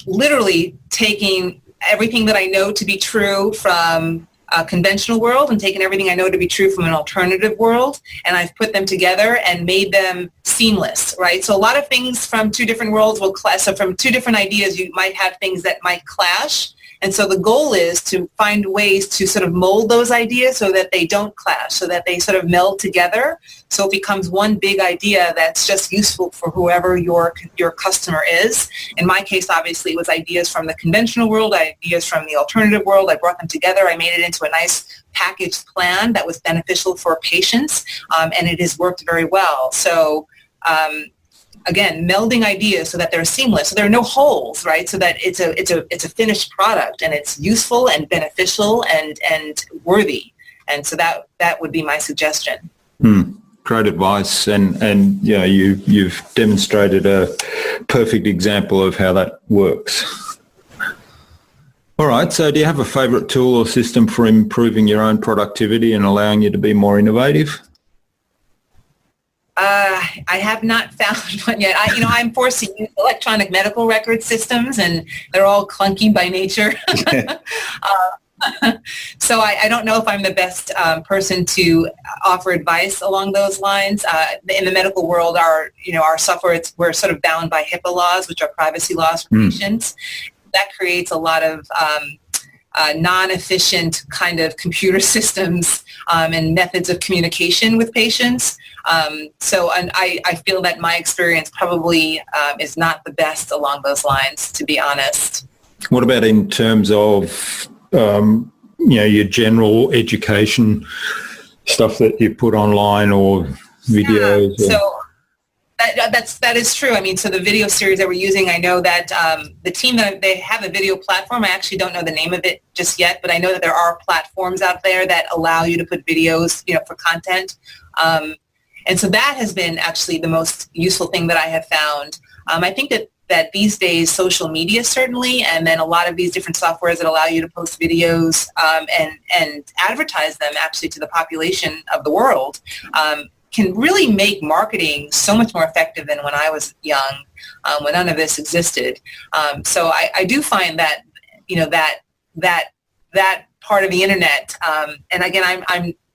Speaker 3: literally taken everything that I know to be true from a conventional world and taken everything I know to be true from an alternative world, and I've put them together and made them seamless, right? So a lot of things from two different worlds will clash. So from two different ideas, you might have things that might clash. And so the goal is to find ways to sort of mold those ideas so that they don't clash, so that they sort of meld together. So it becomes one big idea that's just useful for whoever your customer is. In my case, obviously, it was ideas from the conventional world, ideas from the alternative world. I brought them together. I made it into a nice packaged plan that was beneficial for patients, and it has worked very well. So again, melding ideas so that they're seamless, so there are no holes, right? So that it's a finished product, and it's useful and beneficial and worthy. And so that would be my suggestion.
Speaker 2: Great advice, and you've demonstrated a perfect example of how that works. All right, so do you have a favourite tool or system for improving your own productivity and allowing you to be more innovative?
Speaker 3: I have not found one yet. I'm forced to use electronic medical record systems, and they're all clunky by nature. So I don't know if I'm the best person to offer advice along those lines. In the medical world, our software, we're sort of bound by HIPAA laws, which are privacy laws for patients. That creates a lot of non-efficient kind of computer systems and methods of communication with patients. And I feel that my experience probably is not the best along those lines, to be honest.
Speaker 2: What about in terms of, your general education stuff that you put online or videos?
Speaker 3: Yeah, so that is true. I mean, so the video series that we're using, I know that the team they have a video platform. I actually don't know the name of it just yet, but I know that there are platforms out there that allow you to put videos, for content. And so that has been actually the most useful thing that I have found. I think that these days, social media certainly, and then a lot of these different softwares that allow you to post videos and advertise them actually to the population of the world can really make marketing so much more effective than when I was young, when none of this existed. So I do find that, that part of the internet, and again,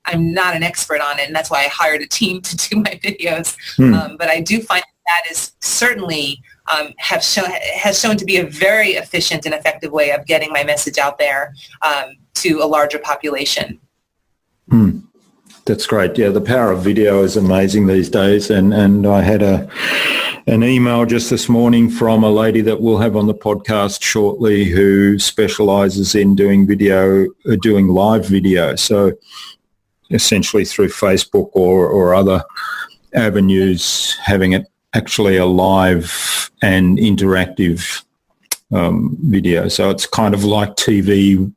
Speaker 3: I'm not an expert on it, and that's why I hired a team to do my videos. But I do find that is certainly has shown to be a very efficient and effective way of getting my message out there to a larger population.
Speaker 2: That's great. Yeah, the power of video is amazing these days. And I had an email just this morning from a lady that we'll have on the podcast shortly who specialises in doing live video. So essentially through Facebook or other avenues, having it actually a live and interactive video. So it's kind of like TV,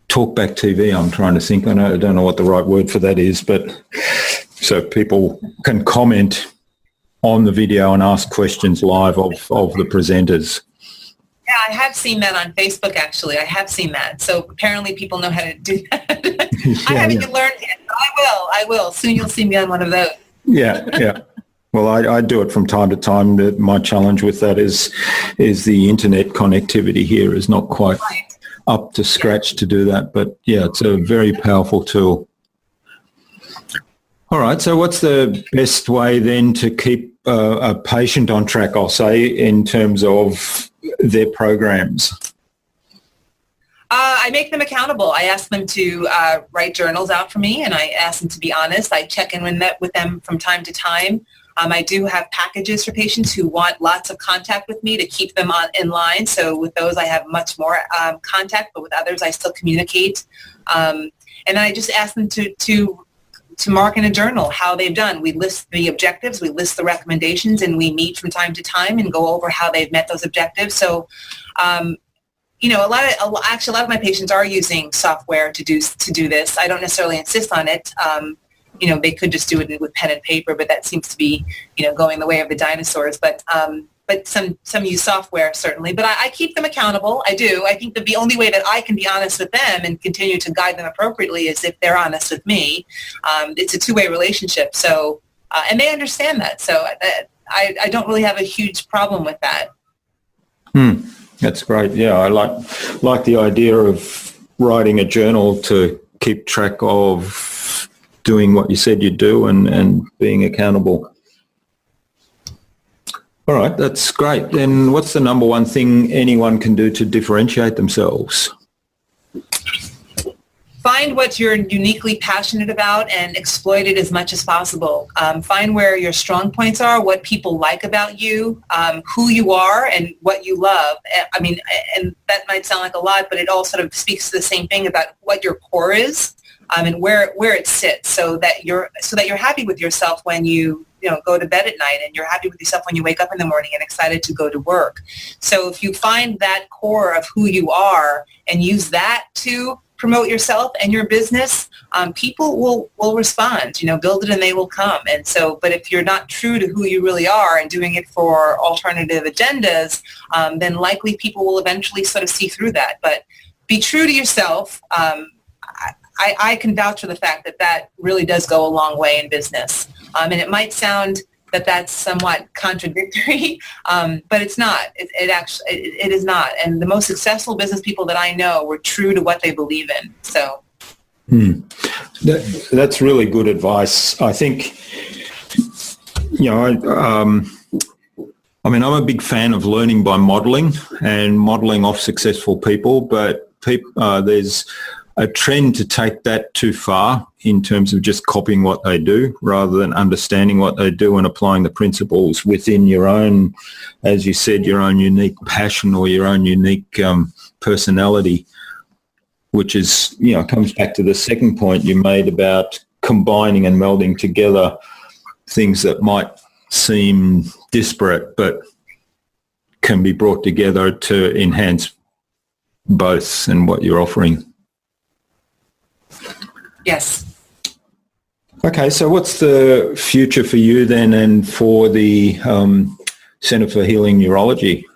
Speaker 2: talkback TV. I'm trying to think. I don't know what the right word for that is, but so people can comment on the video and ask questions live of the presenters.
Speaker 3: Yeah, I have seen that on Facebook, actually. I have seen that. So apparently people know how to do that. I haven't learned yet, but I will. Soon you'll see me on one of those.
Speaker 2: Yeah. Well, I do it from time to time. My challenge with that is the internet connectivity here is not quite up to scratch to do that. But yeah, it's a very powerful tool. All right. So what's the best way then to keep a patient on track, I'll say, in terms of their programs?
Speaker 3: I make them accountable. I ask them to write journals out for me, and I ask them to be honest. I check in with them from time to time. I do have packages for patients who want lots of contact with me to keep them in line. So with those, I have much more contact, but with others, I still communicate. And then I just ask them to mark in a journal how they've done. We list the objectives, we list the recommendations, and we meet from time to time and go over how they've met those objectives. So, a lot of my patients are using software to do this. I don't necessarily insist on it. They could just do it with pen and paper, but that seems to be, going the way of the dinosaurs. But some use software, certainly. But I keep them accountable. I do. I think that the only way that I can be honest with them and continue to guide them appropriately is if they're honest with me. It's a two-way relationship. So, and they understand that. So I don't really have a huge problem with that.
Speaker 2: That's great. Yeah, I like the idea of writing a journal to keep track of doing what you said you'd do and being accountable. All right, that's great. Then what's the number one thing anyone can do to differentiate themselves?
Speaker 3: Find what you're uniquely passionate about and exploit it as much as possible. Find where your strong points are, what people like about you, who you are, and what you love. And that might sound like a lot, but it all sort of speaks to the same thing about what your core is, and where it sits, so that you're happy with yourself when you go to bed at night, and you're happy with yourself when you wake up in the morning and excited to go to work. So if you find that core of who you are and use that to promote yourself and your business, people will respond. Build it and they will come. And so, but if you're not true to who you really are and doing it for alternative agendas, then likely people will eventually sort of see through that. But be true to yourself. I can vouch for the fact that really does go a long way in business. And it might sound that that's somewhat contradictory, but it's not. It is not. And the most successful business people that I know were true to what they believe in. So,
Speaker 2: that's really good advice. I think, I'm a big fan of learning by modelling and modelling off successful people, but there's a trend to take that too far in terms of just copying what they do rather than understanding what they do and applying the principles within your own, as you said, your own unique passion or your own unique personality, which is, comes back to the second point you made about combining and melding together things that might seem disparate but can be brought together to enhance both and what you're offering.
Speaker 3: Yes.
Speaker 2: Okay, so what's the future for you then and for the Centre for Healing Neurology?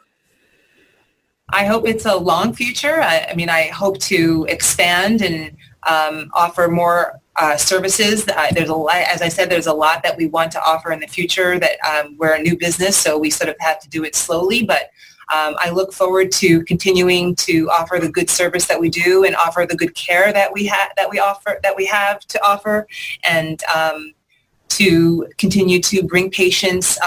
Speaker 3: I hope it's a long future. I hope to expand and offer more services. There's a lot, as I said, there's a lot that we want to offer in the future. That we're a new business, so we sort of have to do it slowly. But I look forward to continuing to offer the good service that we do and offer the good care that we have to offer, and to continue to bring patients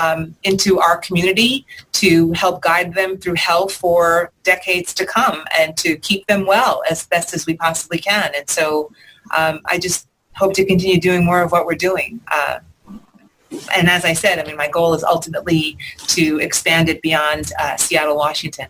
Speaker 3: into our community to help guide them through health for decades to come and to keep them well as best as we possibly can. And so I just hope to continue doing more of what we're doing. And as I said, my goal is ultimately to expand it beyond Seattle, Washington.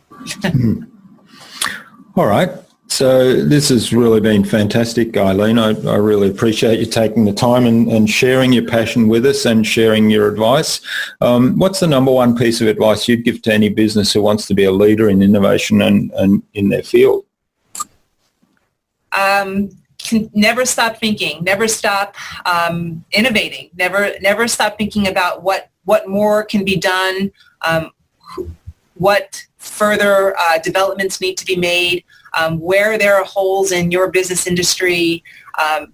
Speaker 2: All right. So this has really been fantastic, Ilene. I really appreciate you taking the time and sharing your passion with us and sharing your advice. What's the number one piece of advice you'd give to any business who wants to be a leader in innovation and in their field?
Speaker 3: Never stop thinking, never stop innovating, never stop thinking about what more can be done, what further developments need to be made, where there are holes in your business industry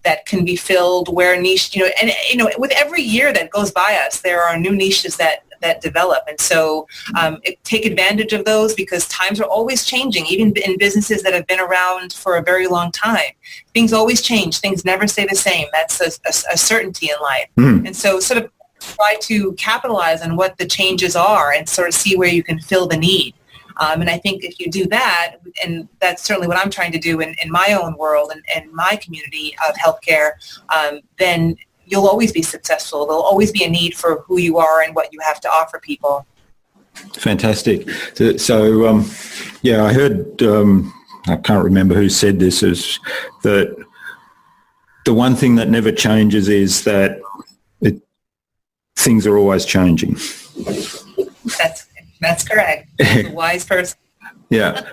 Speaker 3: that can be filled, where niche, with every year that goes by us, there are new niches that develop. And so take advantage of those, because times are always changing, even in businesses that have been around for a very long time. Things always change. Things never stay the same. That's a certainty in life. And so sort of try to capitalize on what the changes are and sort of see where you can fill the need. And I think if you do that, and that's certainly what I'm trying to do in my own world and my community of healthcare, then you'll always be successful. There'll always be a need for who you are and what you have to offer people.
Speaker 2: Fantastic. So I heard, I can't remember who said this, is that the one thing that never changes is that things are always changing.
Speaker 3: That's correct. That's a wise person.
Speaker 2: Yeah.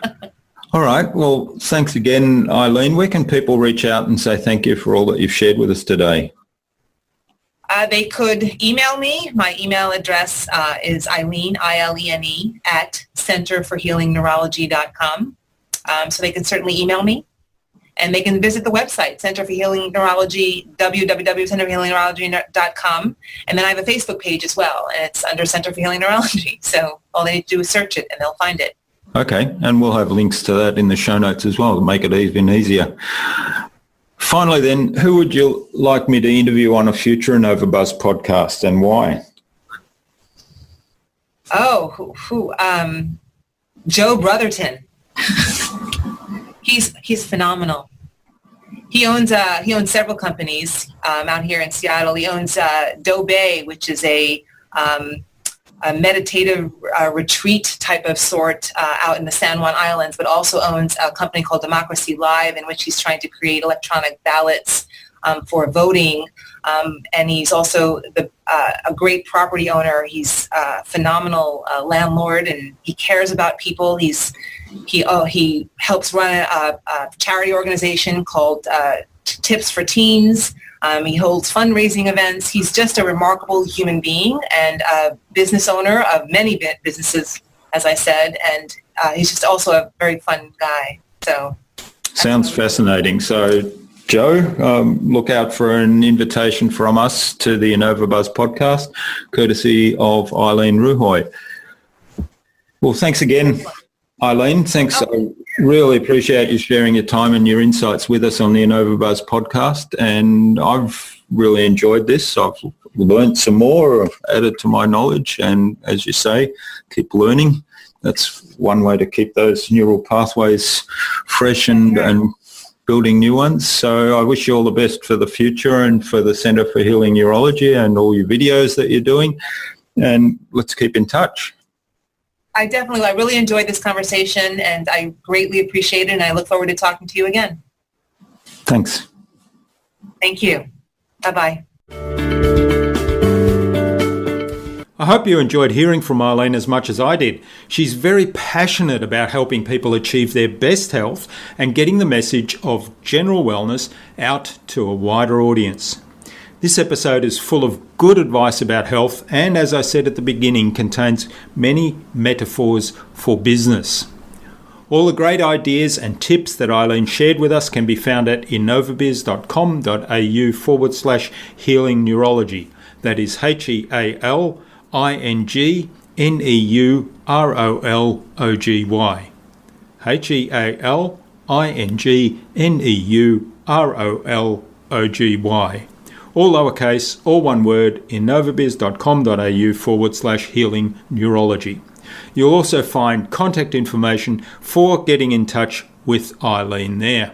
Speaker 2: All right. Well, thanks again, Ilene. Where can people reach out and say thank you for all that you've shared with us today?
Speaker 3: They could email me. My email address is Ilene, Ilene, at centerforhealingneurology.com. So they can certainly email me. And they can visit the website, Center for Healing Neurology, www.centerforhealingneurology.com. And then I have a Facebook page as well, and it's under Center for Healing Neurology. So all they need to do is search it, and they'll find it.
Speaker 2: Okay, and we'll have links to that in the show notes as well to make it even easier. Finally then, who would you like me to interview on a future InnovaBuzz podcast, and why?
Speaker 3: Joe Brotherton. He's phenomenal. He owns several companies out here in Seattle. He owns Do Bay, which is a meditative retreat type of sort out in the San Juan Islands, but also owns a company called Democracy Live, in which he's trying to create electronic ballots for voting. And he's also a great property owner. He's a phenomenal landlord, and he cares about people. He helps run a charity organization called Tips for Teens. He holds fundraising events. He's just a remarkable human being and a business owner of many businesses, as I said, and he's just also a very fun guy. So
Speaker 2: sounds fascinating. So Joe, look out for an invitation from us to the InnovaBuzz podcast, courtesy of Ilene Ruhoy. Well, thanks again, Ilene. Thanks. I really appreciate you sharing your time and your insights with us on the InnovaBuzz podcast, and I've really enjoyed this. I've learned some more, added to my knowledge, and as you say, keep learning. That's one way to keep those neural pathways fresh and building new ones. So I wish you all the best for the future and for the Centre for Healing Neurology and all your videos that you're doing, and let's keep in touch.
Speaker 3: I really enjoyed this conversation, and I greatly appreciate it, and I look forward to talking to you again.
Speaker 2: Thanks.
Speaker 3: Thank you. Bye-bye.
Speaker 2: I hope you enjoyed hearing from Ilene as much as I did. She's very passionate about helping people achieve their best health and getting the message of general wellness out to a wider audience. This episode is full of good advice about health and, as I said at the beginning, contains many metaphors for business. All the great ideas and tips that Ilene shared with us can be found at innovabiz.com.au/healing neurology. That is HealingNeurology. HealingNeurology. All lowercase, all one word, innovabiz.com.au/healing neurology. You'll also find contact information for getting in touch with Ilene there.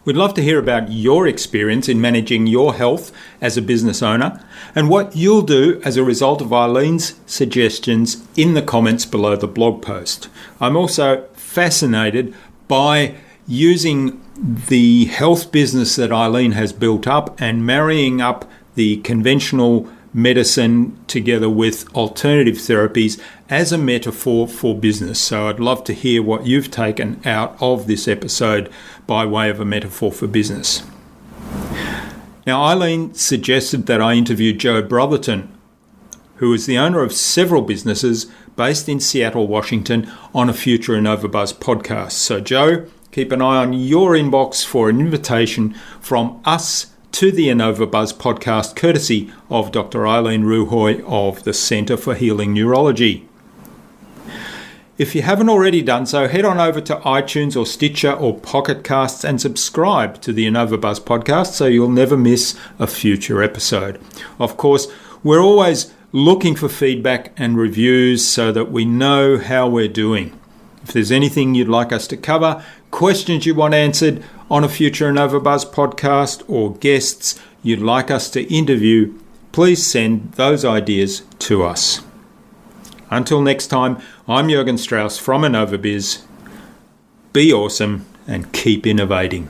Speaker 2: We'd love to hear about your experience in managing your health as a business owner and what you'll do as a result of Ilene's suggestions in the comments below the blog post. I'm also fascinated by using the health business that Ilene has built up and marrying up the conventional medicine together with alternative therapies as a metaphor for business. So I'd love to hear what you've taken out of this episode by way of a metaphor for business. Now, Ilene suggested that I interview Joe Brotherton, who is the owner of several businesses based in Seattle, Washington, on a future InnovaBuzz podcast. So Joe, keep an eye on your inbox for an invitation from us to the InnovaBuzz podcast, courtesy of Dr Ilene Ruhoy of the Centre for Healing Neurology. If you haven't already done so, head on over to iTunes or Stitcher or Pocket Casts and subscribe to the InnovaBuzz podcast so you'll never miss a future episode. Of course, we're always looking for feedback and reviews so that we know how we're doing. If there's anything you'd like us to cover, questions you want answered on a future InnovaBuzz podcast, or guests you'd like us to interview, please send those ideas to us. Until next time, I'm Jürgen Strauss from InnovaBuzz. Be awesome and keep innovating.